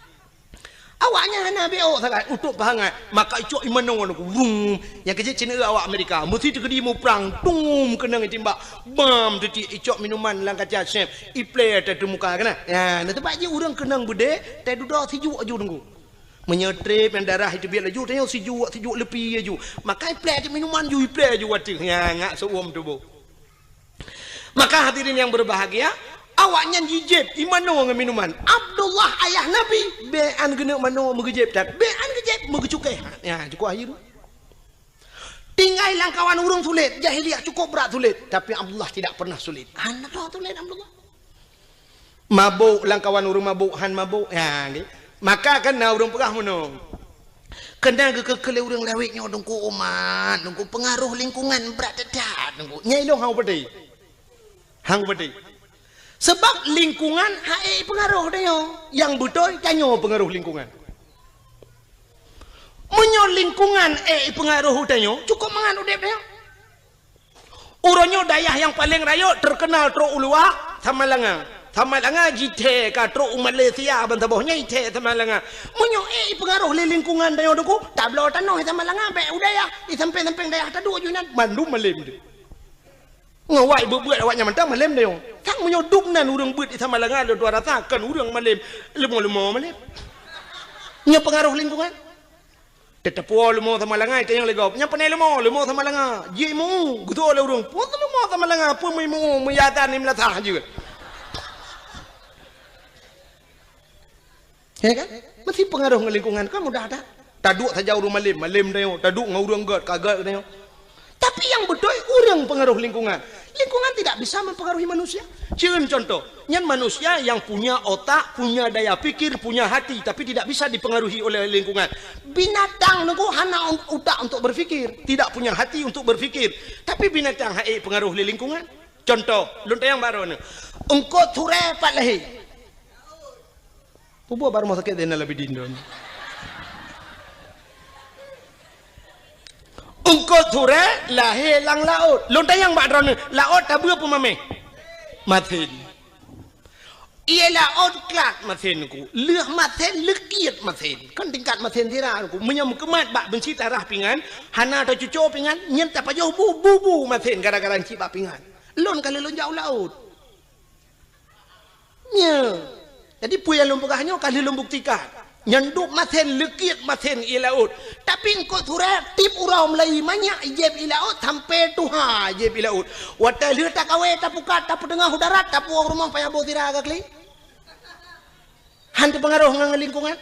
Speaker 1: Awaknya hana BO sangat untuk bahangat maka icok imanong aku wung yang kerja Cina awak Amerika mesti terkedi mu perang tum kena timbak bam tu icok minuman lang kaca chef i play tu muka kena ya na tempat je orang kenang bude tai duduk sejuk aju tunggu menyetrip yang darah itu biar laju tanya sejuk lepi aju maka i play tu minuman ju i play aju wati ya ngak seuom tu bo. Maka hadirin yang berbahagia awaknya jijib imano dengan minuman Abdullah ayah Nabi bean kena mano megejib tak bean kejib megecukai ya cukup akhir tinggal langkawan urung sulit jahiliah cukup berat sulit tapi Abdullah tidak pernah sulit anak sulit Abdullah mabuk langkawan urung mabuk han mabuk ya ni maka kena urung pegah mano kena kekele urung lewitnya dongku umat dongku pengaruh lingkungan berat dekat dongku nyai long hang berdei sebab lingkungan hai pengaruh dia yang betul kanyo pengaruh lingkungan menyo lingkungan pengaruh dia cukup mangan udep dia uronyo dayah yang paling rayo terkenal tro ulua Tamalanga jite ka tro Malaysia bantabohnya ite Tamalanga menyo pengaruh lingkungan dia doku tablo tanoh Tamalanga be udaya i samping-samping dayah tadu junan Bandung malim dia ngawai bebuat awaknya mentang malam dia tak menyoduk nan urang beut sama langan lu dua rasakan urang malam lemo malam nya pengaruh lingkungan tetap lemo sama langan itu yang legap nya penai lemo sama langan jimu gitu oleh urang pun lemo sama langan pun mu meyatan ni melatah juga ya kan mesti pengaruh lingkungan kan mudah ada taduk saja urang malam dia taduk ngurang kagat dia tapi yang betul orang pengaruh lingkungan tidak bisa mempengaruhi manusia. Cium contoh, yang manusia yang punya otak, punya daya pikir, punya hati, tapi tidak bisa dipengaruhi oleh lingkungan. Binatang nunggu hana otak untuk berfikir, tidak punya hati untuk berfikir, tapi binatang pengaruh lingkungan. Contoh, lunta yang baru ni, engkau ture pat lahi. Pupu baru mau sakit dena lebih dindon. Engkau ture lahir lang laut. Lontar yang baru ni laut tak berapa mame. Matin. Ia laut kelak matin ku. Leh matin lekiat matin. Kan tingkat matin tira ku. Menyam kemat bak benci tarah pingan. Hana atau cucu pingan. Nyen tak payah bubu matin gara-gara cip bak pingan. Lon kali lon jauh laut. Nya. Jadi puya lon pegahnya kali lon buktikan. Nyanduk maten lekit maten ilaut tapi engkau tura tip urau Melayu banyak ijeb ilaut sampai tuha ijeb ilaut watai lihat tak kawe tak pukat tak pedengah udarat tak puang rumah payah bawa tira agak li hantu pengaruh ngang lingkungan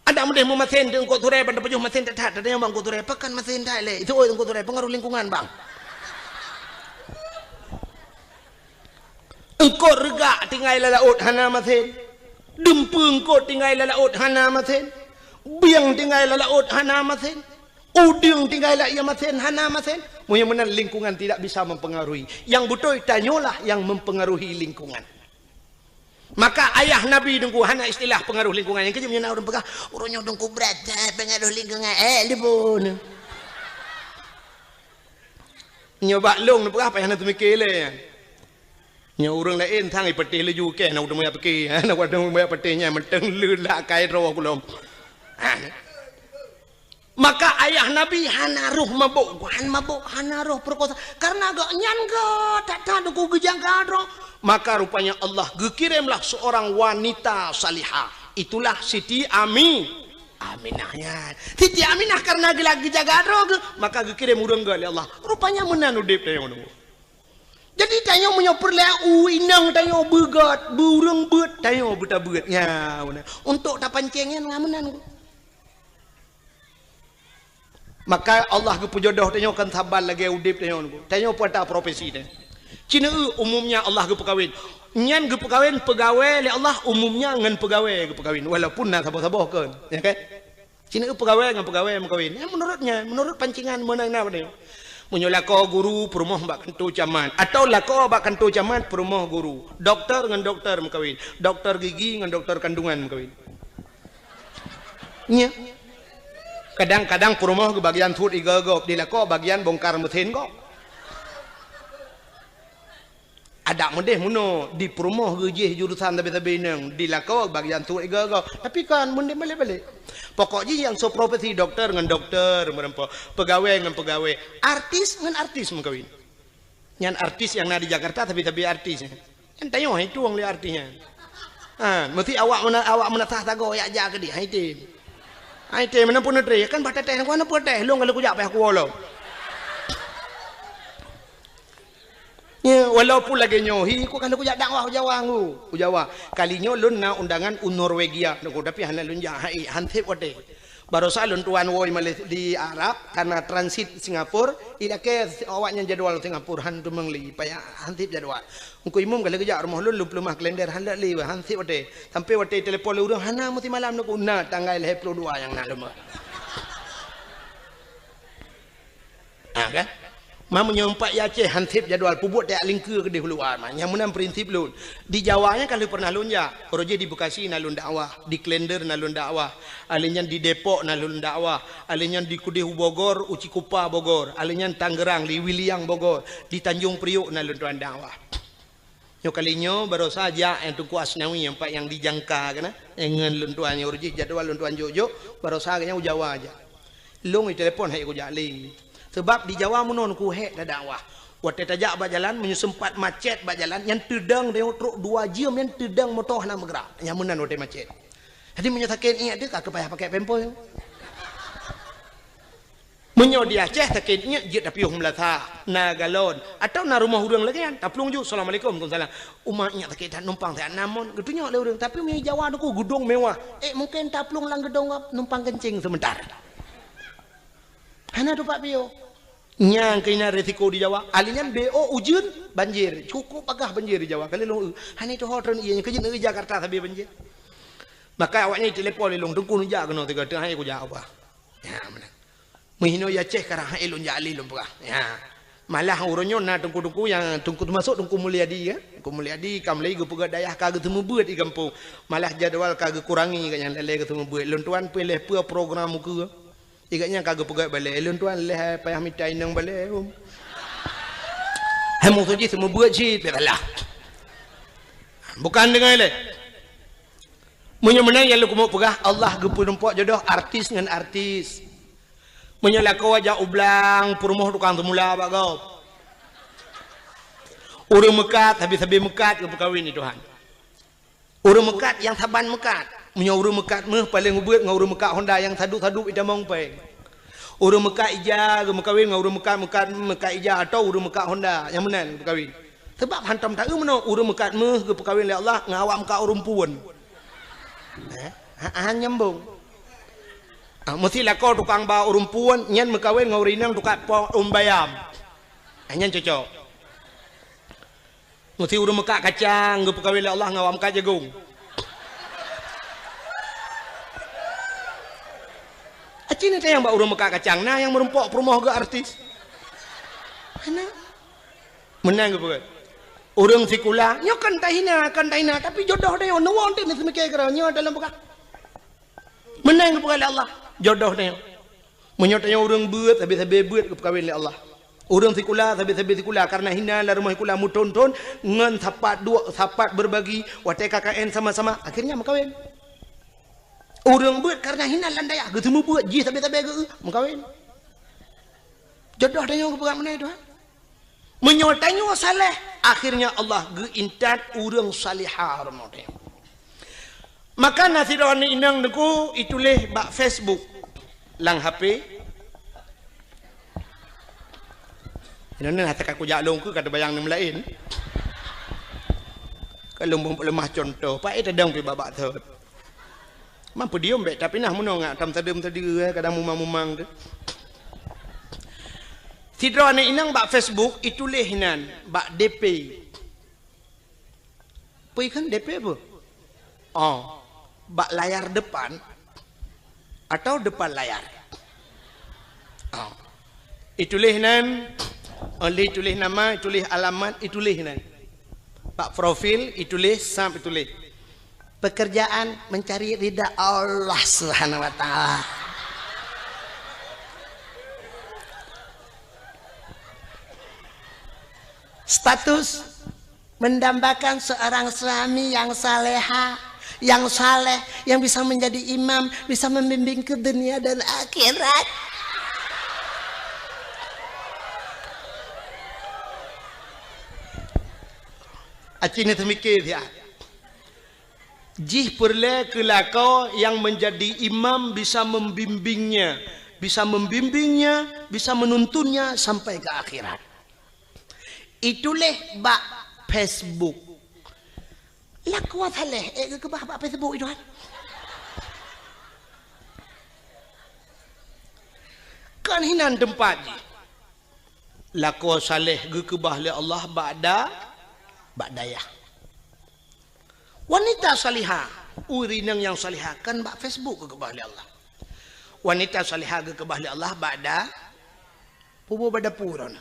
Speaker 1: ada mudah mau maten engkau tura pada pejuh maten tak ada yang bang engkau tura pakan maten tak le itu engkau tura pengaruh lingkungan bang engkau regak tinggal laut hana maten dempung ko tinggal laut hana maten biang tinggal laut hana maten uding tinggal ia maten hana maten mudah-mudahan lingkungan tidak bisa mempengaruhi yang betul tanyolah yang mempengaruhi lingkungan maka ayah Nabi dengku hana istilah pengaruh lingkungan yang kejamnya orang pegah orangnya dengku berat pengaruh lingkungan lebon nyoba long pegah apa yang nak mikir le nya orang lain thang ai peti leju ke nak udah pergi nak udah mau petinya menteng lula kai ro kulom maka ayah Nabi hana roh mabuk hana roh perkosa karena agak nyan ke tak tahu ku gejang kadro maka rupanya Allah gekirimlah seorang wanita salihah itulah Siti Aminahnya. Siti Aminah karena lagi jaga drog, maka kirim urang ke Allah. Rupanya menan udip tayong nunggu. Jadi tayong menyopor le inang tayong begat, burung bet tayong buta bet. Ya, untuk tapancengnya ngamenan. Maka Allah ke pujodoh tayong kan sabar lagi udip tayong nunggu. Tayong pada profesi teh. Cina umumnya Allah ke pekawin. Nyan ke pekawin pegawai le Allah umumnya ngan pegawai ke pekawin walaupun nak saboh-saboh kan ya kan Cina pegawai ngan pegawai mengkawin ya, menurut pancingan menang na bade munyo lako guru perumah bak kantu camat atau lako bak kantu camat perumah guru doktor ngan doktor mengkawin doktor gigi ngan doktor kandungan mengkawin nya kadang-kadang perumah ke bagian tut igagop di lako bagian bongkar mesin kok ada mendeh muno di perumah gejih jurusan tabe-tabe nang di lakau bagian tu ega tapi kan mendeh balik-balik pokoknya yang so profesi dokter dengan dokter merempo pegawai dengan pegawai artis dengan artis mengkawin yang artis yang ada di Jakarta tapi artis kan tanya itu wong li artisnya mesti awak menatah tago ya aja ke dia itu mana pun ada kan baca teh mana pun teh lu kalau kujak payah kuolo ya, walaupun lagi nyohi, ku kalau kujak dakwah Jawa kalinya lun na undangan Norwegia, tapi hana lun jahai hantip wate. Barosa lun tuan woi Malaysia di Arab karena transit Singapura, ida ke awaknya jadwal Singapura hantu mengli, payah hantip jadwal. Ungku imum kalau kujak rumah lun lumah kalender handa li hantip wate. Sampai wate telepon lu urang hana mesti malam nak una tanggal 22 yang nak lumah. Kan? Mamu nyompak ya Aceh hantip jadwal pubut tak lingkir ke di huluan yang menang prinsip lun di Jawanya kalau pernah lun ya roje di Bekasi nalun dakwah di Klender nalun dakwah alinyan di Depok nalun dakwah alinyan di Kudihu Bogor Uci Kupa Bogor alinyan Tangerang di Wiliang Bogor di Tanjung Priuk nalun tuan dakwah nyo kalinya baru saja yang tungku asnawi yang pak yang dijangka kana dengan lun tuan roje jadwal lun tuan jojo baru saja Jawa aja lung di telepon hai ku jaling sebab di Jawa munon ku hek dah dakwah. Waktu tajak berjalan menyusempat macet berjalan yang tedang dia truk 2 jam yang tedang motor nak bergerak. Yang munan waktu macet. Jadi menyatakan ingat dia tak payah pakai pempol. Menyo di Aceh takitnya je tapi melata na galon atau na rumah urang lagi kan taplung ju assalamualaikum waalaikumsalam umat nya takit numpang tak namun getunya le urang tapi mi Jawa aku gedung mewah mungkin taplung lang gedung numpang kencing sebentar. Hana tu Pak Pio. Nyang kena resiko di Jawa. Alinan BO ujun banjir. Cukup agak banjir di Jawa. Kali lu hani tu hotel ianya kerja di Jakarta tapi banjir. Maka awaknya telepon long tungku nunja kena tiga tengah aku jawab apa. Ya mana. Mihino ya cek karang hai lun jali lun pegah. Ya. Malah uronyo na tungku yang tungku masuk tungku Mulyadi ya. Tungku Mulyadi kam lagi pegah dayah kagak temu buat di kampung. Malah jadwal kagak kurangi kan yang lele ketemu buat. Lun tuan pilih pua program muka. Ikatnya kagak pegat balik. Elun tuan leh payah mitai nang balik. Hemu tu je semua buat je. Biarlah. Bukan dengan ele. Menang yang lu mau pegah Allah gepu nempak jodoh artis dengan artis. Menyala kau aja ublang perumah tukang semula pak kau. Urang mekat habis mekat ke kawin ni Tuhan. Urang mekat yang saban mekat. Punya urang mekat meh paling ubeut ngau urang mekat Honda yang sadu-sadu ida mong peng. Urang mekat ija ke kawin ngau urang mekat ija atau urang mekat Honda yang menan kawin. Sebab hantam tak meno urang mekat meh ke kawin oleh Allah ngawak mekat urang puan. Nyambung. Mestilah kau tukang ba urang puan nyen mekawin ngau rinang tukak bayam. Nyen cocok. Mesti urang mekat kacang ke kawin oleh Allah ngawak mekat jagung. Cina teh yang urang mekat kacang nah yang merempok perumah ke artis. Mana? Menang ke bukan? Urang sikula nyo kan tahina tapi jodoh dia nuwon teh mesti mikir kira nyo dalam bukan. Menang ke bukan Allah jodoh dia. Menyotanya urang beut habis-habis beut ke kawin oleh Allah. Urang sikula habis-habis sikula karena hina la rumah sikula muton-ton ngan sapat berbagi wate KKN sama-sama akhirnya makawin. Urang buat karena hina landaya ke semua buat ji sampai-sampai ke mengkawin. Jodoh dia kepegang mana itu? Menyotanya saleh akhirnya Allah geintat urang salihah rumah dia. Maka nasirani inang deku itulah bak Facebook lang HP. Ini hati aku jalung ke kata bayang nem lain. Kalau lemah contoh, pak itu dong pi babak tu. Mampu diam bet tapi nah munong ngak tam tadem tadi kadang mumang tu. Sidra ni inang bak Facebook itulah hinan bak DP. Pai kan DP apa? Oh, bak layar depan atau depan layar. Oh. Itulah hinan oleh tulis nama, tulis alamat, itulis hinan. Pak profil itulis sam itulis. Pekerjaan mencari ridha Allah Subhanahu wa taala. Status mendambakan seorang suami yang saleha, yang saleh, yang bisa menjadi imam, bisa membimbing ke dunia dan akhirat. Acina temikir ya. Jih perle kelakau yang menjadi imam bisa membimbingnya, bisa menuntunnya sampai ke akhirat. Itulah bak Facebook. Lah kuat haleh, ke bak Facebook itu kan. Kan hinan tempat je. Laku saleh ke bahli Allah ba'dayah. Wanita salihah, urinang yang salihah kan bak Facebook ke bahli Allah. Wanita salihah ke bahli Allah ba'da pubu bada puron.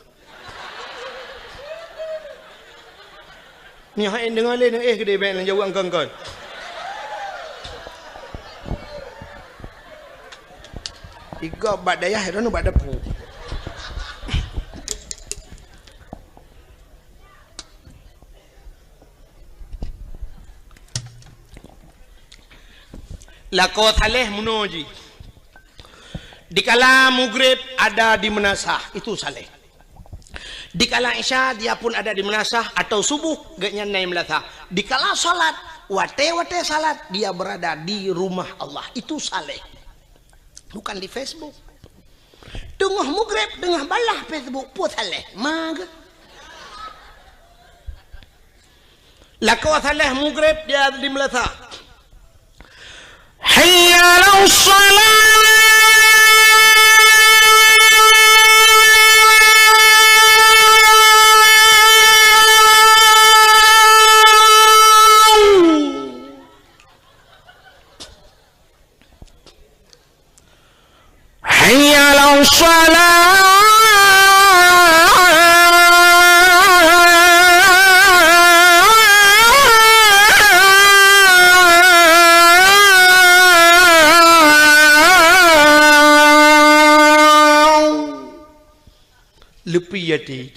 Speaker 1: Ni hak dengar lain gede ben jawab angkon. Iga ba'dayah itu ba'da pu. Lakot saleh munoji. Dikala maghrib ada di menasah, itu saleh. Dikala isya dia pun ada di menasah atau subuh gaknya naik melatah. Dikala salat, wate salat dia berada di rumah Allah, itu saleh. Bukan di Facebook. Tengah maghrib, tengah balah Facebook pun saleh. Mag. Lakot saleh maghrib dia di melatah. حي على الصلاة حي على الصلاة lepi yati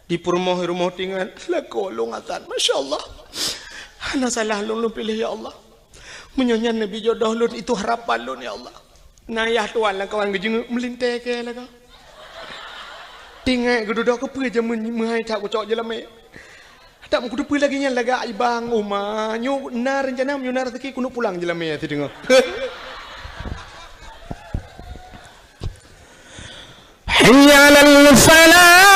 Speaker 1: di rumah tinggal lah kolongatan masyaallah ana salah lun pilih ya Allah menyanyian nabi jodoh lun itu harapan lun ya Allah nayah tuan lah kawan gejeng melintai ke lah kau tinggal geduduk ke pe je menghai tak cok je lame tak mau kudu pe lagi nya laga ibang uma nyu nar rencana nyu nar rezeki kuno pulang je lame ti dengar حي على الفلاح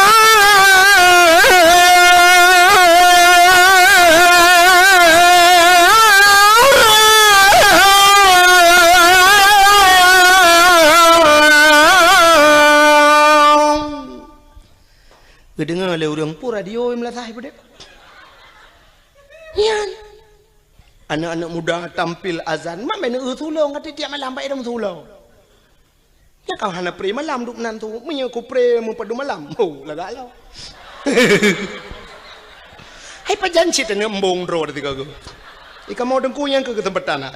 Speaker 1: kedengar oleh orang pun radio yang melatah ibu dek. Yan. Anak-anak muda tampil azan, mak main tulung kata tiap malam baik dalam tulung. Ya kau hana pre malam duk nan tu, menye ku pre mu padu malam. Oh, laga lau. Hai pajanci tene embong ro tiga go. Ika mau dengku yang ke tempat tanah.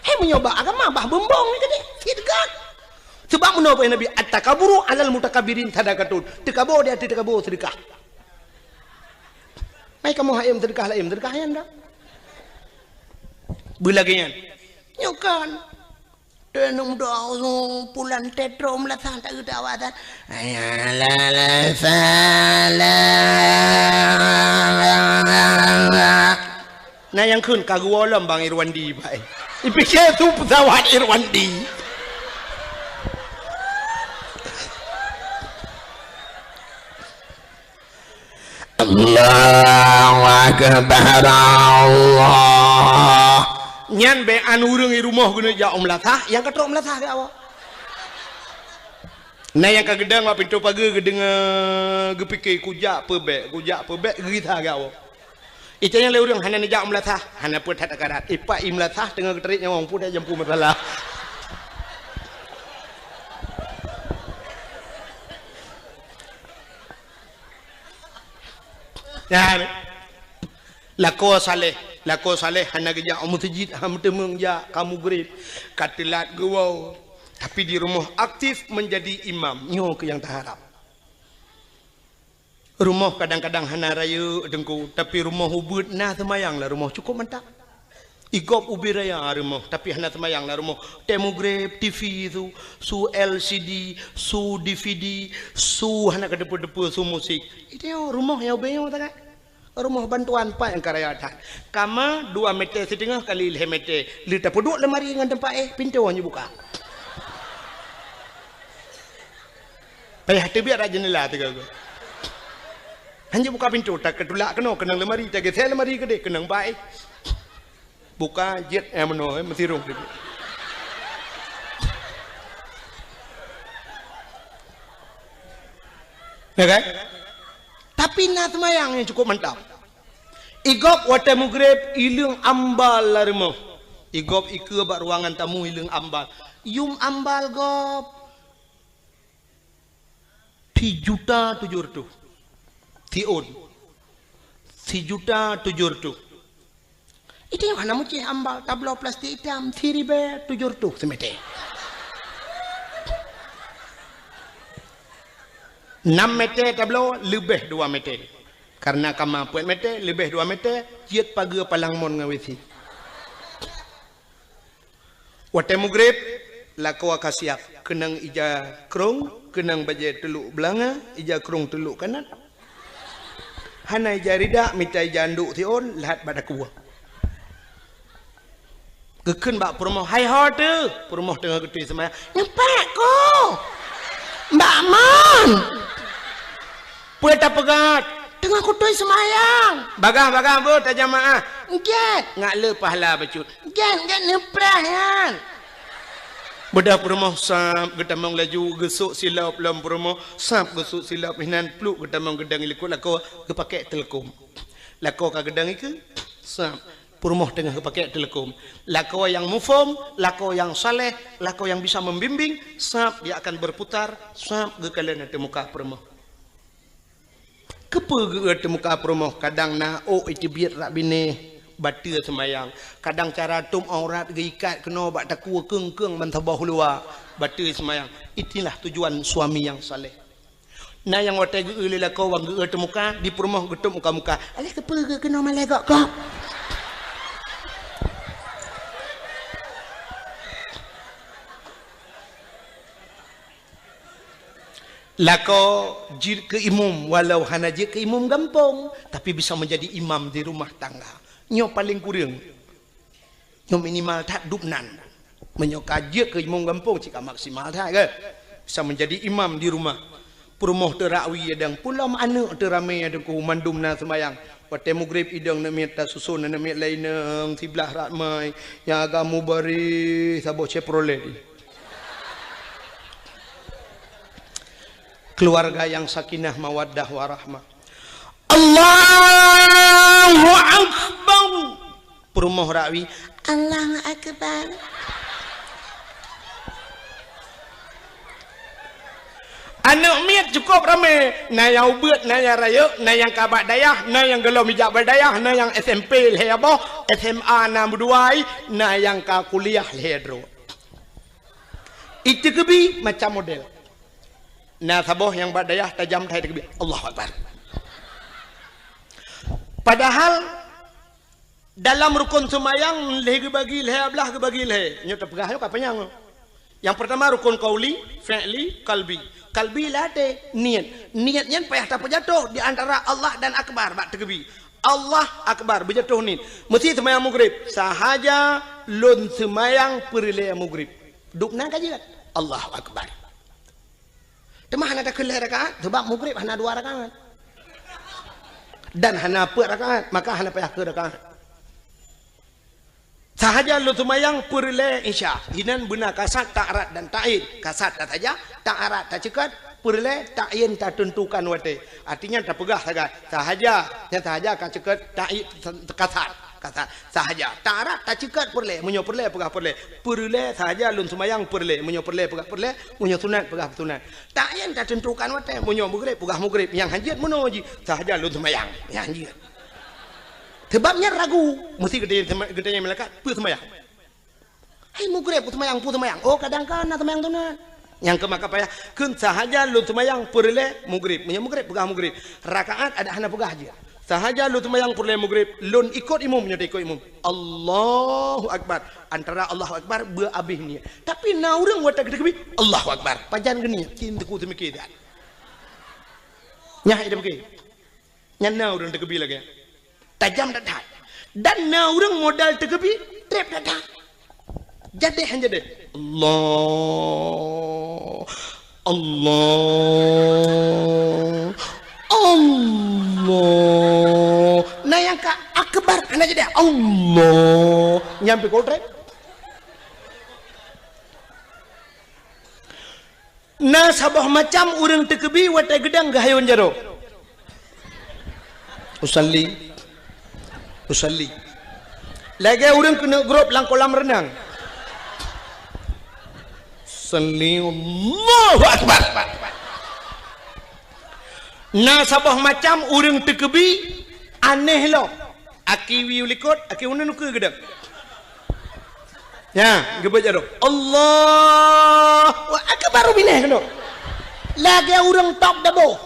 Speaker 1: Hai menyoba agama bah bembong ni kade. Tidgat. Sebab menapa Nabi at-takaburu alal mutakabirin tadakatun. Tekabur dia tekabur sedekah. Mai kamu hayam sedekah laim sedekah yan dah. Belagian. Nyokan. Tenung doa pulan tetro melatah tak kita awatan. Ayala salam. Nah yang kun kagualam Bang Irwandi baik. Dipikir tu pesawat Irwandi.
Speaker 2: Allahu Akbar Allah.
Speaker 1: Nyan be anu urang i rumah guna ja umlatah yang ketok umlatah ke awak. Nah yang kagedang mak pintu pagar gedenga gepikir kujak pebek gerita ke awak. Itu yang le urang hana ni ja umlatah, hana pun tak akarat. Ipak imlatah tengah keterik nyawang pun dah jampu masalah. Ya. Lako saleh hana geja mutjid ham temeng ja kamu grade katelat gawau tapi di rumah aktif menjadi imam nyo ke yang terharap rumah kadang-kadang hana raya dengku tapi rumah ubud nah semayang lah rumah cukup mantap igop ubi raya rumah tapi hana semayang lah rumah temu grade TV tu su LCD su DVD su hana kedepu-depu su musik itu rumah yang beyo tak rumah bantuan pak yang karayatan kama 2 meter setengah kali 5 meter lita peduk lemari dengan tempat pintu hanya buka payah terbiar aja jendela tu kau hanya buka pintu tak ketulak kena lemari tak saya lemari gede kena baik buka jet meno mesti rung ya kan tapi nak semayang yang cukup mantap. Igop wate mugrib ilung ambal lah rumah. Igop ike bak ruangan tamu ilung ambal. Yum ambal gop. 3.700.000. Tiun. 3.700.000. Itu yang mana muci ambal tablau plastik hitam 3.700 semete. 6 meter tablo lebih 2 meter karena kama 4 meter lebih 2 meter jiat pagar palang mon ngawisi wate mugrib lako akasiap kenang ija krong kenang baje teluk belanga ija krong teluk kanan hana ija rida mitai janduk tion lahat pada kuah geken bak promo hai hote promo tengah gede semaya nyempak ko Mbak Man Pueta pegat tengah kutui semayang bagang bu tak jamaah get ngak le pahala bacut get neprahan bedah perumah sap getamang laju gesuk silap lam perumah sap gesuk silap hinan pluk getamang gedang ilikut lako kepakai telekom lako ka gedang iku sap perumah tengah kepakai telekom lako yang mufom lako yang saleh lako yang bisa membimbing sap dia akan berputar sap ke kalian ada muka perumah kepa ke ada muka perumah kadang na itu biar rak bine bata semayang kadang cara tum aurat ke ikat kena bak takua keng mentabah luar bata semayang itulah tujuan suami yang saleh na yang wate ge lelako wang ge muka di perumah getuk muka alih kepa ke kena malegak kau lako jir ke imam walau hana jir ke imam gampang tapi bisa menjadi imam di rumah tangga nyo paling kurang nyo minimal tak dupnan menyoka jir ke imam gampang jika maksimal tak ke bisa menjadi imam di rumah perumah terakwi adang pulau anak teramai ada ku mandum na sembayang wate mugrib idang namit ta susun namit lain tiblah ratmai yang agamu bari sabo Chevrolet keluarga yang sakinah mawaddah warahmah Allahu Akbar perumah rakwi Allahu Akbar anak miat cukup ramai na yang ubud na yang raya na yang kabak dayah na yang gelau mijak berdayah na yang SMP lehabo SMA na berduai na yang ka kuliah lehedro itu kebi macam model nah saboh yang berdayah tajam thai tekbir Allahu Akbar padahal dalam rukun semayang leh bagi leh ablah ke bagi leh nyo terpegah yo kapanya yang pertama rukun qauli fi'li qalbi lade niatnya payah tak jatuh di antara Allah dan akbar bak tekbi Allah Akbar berjatuh ni mesti semayang maghrib sahaja lun semayang perle maghrib duk nang kaji kan Allahu Akbar temah hana dak kelih rakaat sebab maghrib hana 2 rakaat dan hana 4 rakaat maka hana payah ke rakaat sahaja lun semayang perle isya hinan benar kasat ta'arat dan ta'in kasat tak saja ta'arat tak cekat perle ta'in tak tentukan wate artinya tak pegah sahaja yang sahaja kan cekat ta'in kasat sahaja ta'arat tak cekat perle munyo perle pegah perle sahaja lun semayang perle munyo perle pegah perle munyo sunat pegah sunat ta'in tak tentukan wate munyo maghrib pegah maghrib yang hanjit muno ji sahaja lun semayang yang hanjit sebabnya ragu mesti gedenya melekat pu semayang hai maghrib pu semayang oh kadang-kadang semayang sunat yang ke maka payah kun sahaja lu semayang perle maghrib munyo maghrib pegah maghrib rakaat ada hana pegah aja sahaja lu semayang perle maghrib lun ikut imam nya ikut imam Allahu Akbar antara Allahu Akbar beabih ni tapi na urang watak dekebi Allahu Akbar pajan geni cintaku temiki dak nyah ida beki nyana urang dekebi lagi tajam dak dan na urang modal dekebi trep dak jadi hanya deh Allah nah yang ka akbar hanya jadi Allah nyampe kotre nah sabah macam urang tekebi wate gedang gahayon jaro usalli lagi urang kena grup lang kolam renang Allahu Akbar na sabah macam urang tekebi aneh lo aki wi ulikot aki unen ke gedang ya gebet jaro Allahu Akbar bineh keno lagi urang top dabo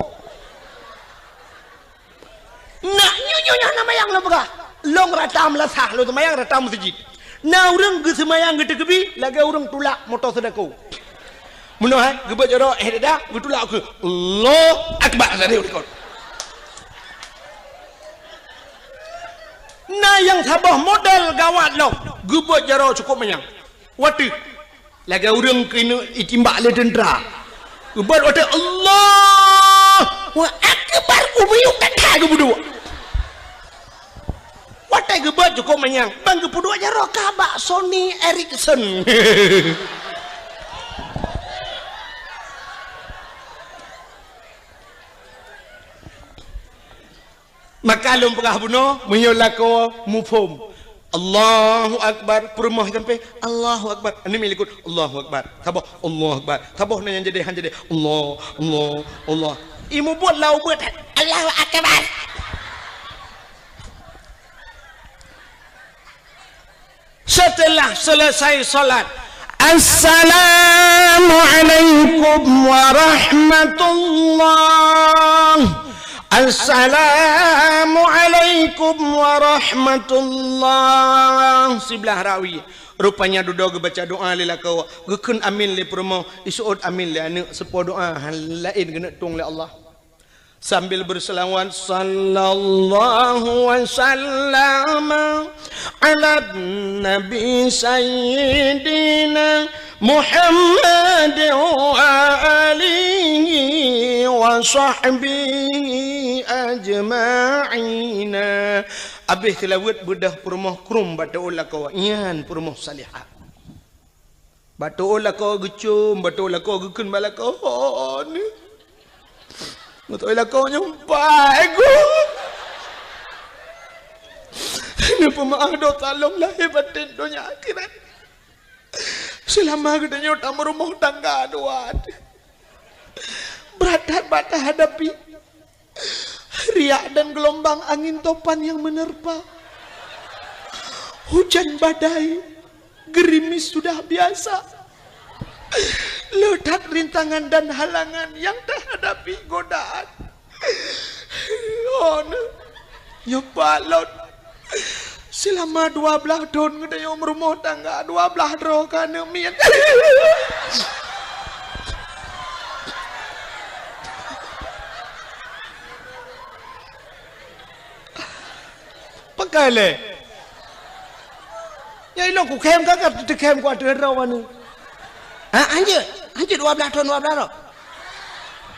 Speaker 1: nak nyonya nama yang lo pegah long ratam lasah lo semayang ratam masjid na urang ge semayang ge tekebi lagi urang tulak motor sedekau muno ha gebet jaro dah gutulak ke Allah Akbar sari ulikot nah yang sabah modal gawat lo gebet jaro cukup menyang wati lagi urang kena itimbak le tentera gebet wati Allah Akbar ubiyuk tak ge budu wati gebet cukup menyang bang ge budu jaro kabak Sony Ericsson maka lum pegah buno menyolako mufhum Allahu Akbar perumah sampai Allahu Akbar ini milikut Allahu Akbar sabah Allahu Akbar sabah yang jadi Allah imu buat lau buat Allahu Akbar setelah selesai salat Assalamualaikum warahmatullahi Assalamualaikum warahmatullahi sebelah rawi rupanya duduk baca doa lila kau gekun amin le promo isuud amin le ane sepo doa lain kena tung le Allah sambil berselawat sallallahu wasallam ala nabi sayyidina Muhammad wa alihi wa sahbihi ajma'ina abih tilawat bedah perumah krum batu olah kau ian perumah salihah batu olah kau gecum batu olah kau gekun bala kau ni batu olah kau nyumpai ku ini pemaaf do talong lahir batin dunia akhirat selama gedenya utama rumah tangga aduan berat bata hadapi riak dan gelombang angin topan yang menerpa hujan badai gerimis sudah biasa ledak rintangan dan halangan yang tak hadapi godaan oh nyepalot selama 12 tahun ngedaya rumah tangga 12 roh kana mian pakai le. Ya ilo ku kem kakak tu kem ku ada rawan ni. Anjir 12 tahun 12 tahun.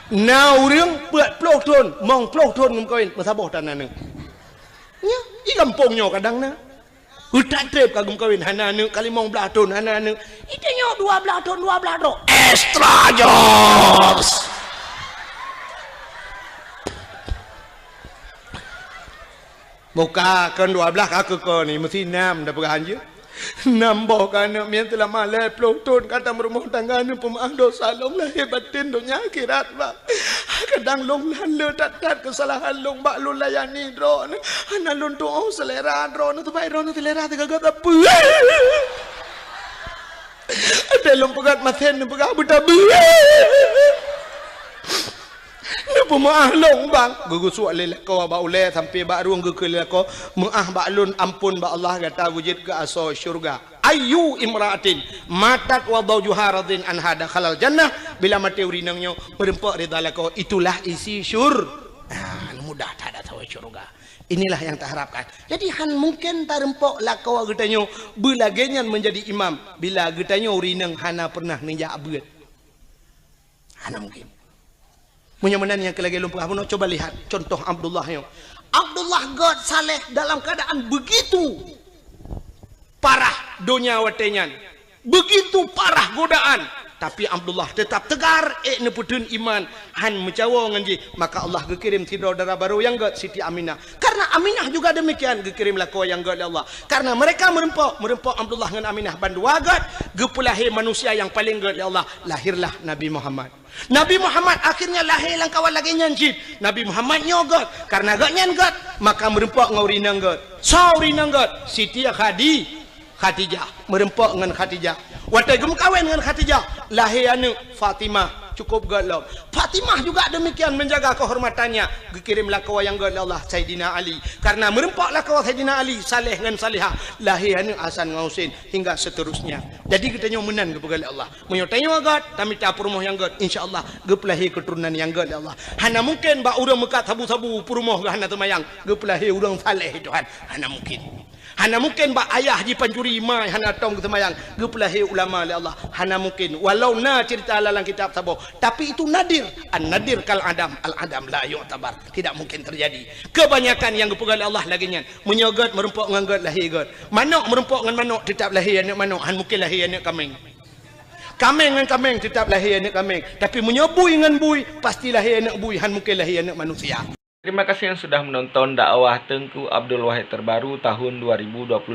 Speaker 1: Now riang buat 10 tahun, mong 10 tahun ngum kawin, masabah tanah ni. Nya, i kampungnya kadang na. Utak trip kagum kawin hana ni kali mong 12 tahun hana ni. Itanya 12 tahun 12 tahun. Extra jobs. Buka kan 12 kakak kau ni mesti 6 dah pergi je. Nambah kerana mian telah malai pelotun kata berumah tangga ni pemaaf dosa long lahir batin dunia akhirat ba. Kadang long lalu tat kesalahan long bak lu layani drone. Ana lun tu selera drone tu baik drone selera tu gagak apa. Ada long pegat maten pegat buta bu. Ni pemaaf long bang. Gugu suak lelak kau ba ule sampai ba ruang gugu lelak kau maaf ba lun ampun ba Allah kata wujud ke aso syurga. Ayu imra'atin matat wa zawjuha radin an hada khalal jannah bila mati urinangnya merempak ridha lako itulah isi mudah tak ada tahu syurga. Inilah yang tak harapkan. Jadi han mungkin tak rempok lako getanyo bila genyan menjadi imam bila getanyo urinang hana pernah ninja abad. Hana mungkin. Menyamanan yang kelagi lumpur apa coba lihat contoh Abdullah yo. Abdullah God saleh dalam keadaan begitu parah dunia watenyan. Begitu parah godaan. Tapi Abdullah tetap tegar neputun iman han mencawa nganji maka Allah gekirim saudara baru yang God Siti Aminah. Karena Aminah juga demikian gekirim lako yang God Allah. Karena mereka merempok Abdullah dengan Aminah bandua God gepulahi manusia yang paling God Allah lahirlah Nabi Muhammad. Nabi Muhammad akhirnya lahir lang kawan lagi nyanjit. Nabi Muhammad nyogot karena gak nyangot maka merempok ngauri nanggot. Sauri nanggot Siti Khadijah merempok dengan Khadijah. Waktu gem kawin dengan Khadijah lahir anu Fatimah cukup galau. Fatimah juga demikian menjaga kehormatannya. Dikirimlah ke wayang Allah Sayyidina Ali. Karena merempaklah ke Sayyidina Ali saleh dengan salihah lahir anu Hasan Husain hingga seterusnya. Jadi kita nyomenan kepada Allah. Menyotanya agak kami tak perumah yang God insyaallah gepelahi keturunan yang God Allah. Hana mungkin ba urang mekat sabu-sabu perumah hana temayang gepelahi urang saleh Tuhan. Hana mungkin. Hana mungkin ba ayah di pancuri mai hana tong ketemayang gepelahi ulama oleh Allah. Hana mungkin walau na cerita dalam kitab sabo tapi itu nadir. An-nadir kal adam al-adam la yu'tabar. Tidak mungkin terjadi. Kebanyakan yang gepegal Allah lagi nyan menyogot merempok dengan God lahir God. Manuk merempok dengan manuk tetap lahir anak manuk. Han mungkin lahir anak kambing. Kambing dengan kambing tetap lahir anak kambing. Tapi menyobui dengan bui pasti lahir anak bui. Han mungkin lahir anak manusia.
Speaker 3: Terima kasih yang sudah menonton dakwah Tengku Abdul Wahid terbaru tahun 2025.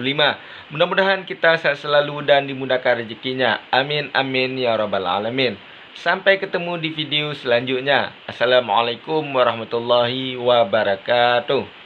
Speaker 3: Mudah-mudahan kita sehat selalu dan dimudahkan rezekinya. Amin amin ya rabbal alamin. Sampai ketemu di video selanjutnya. Assalamualaikum warahmatullahi wabarakatuh.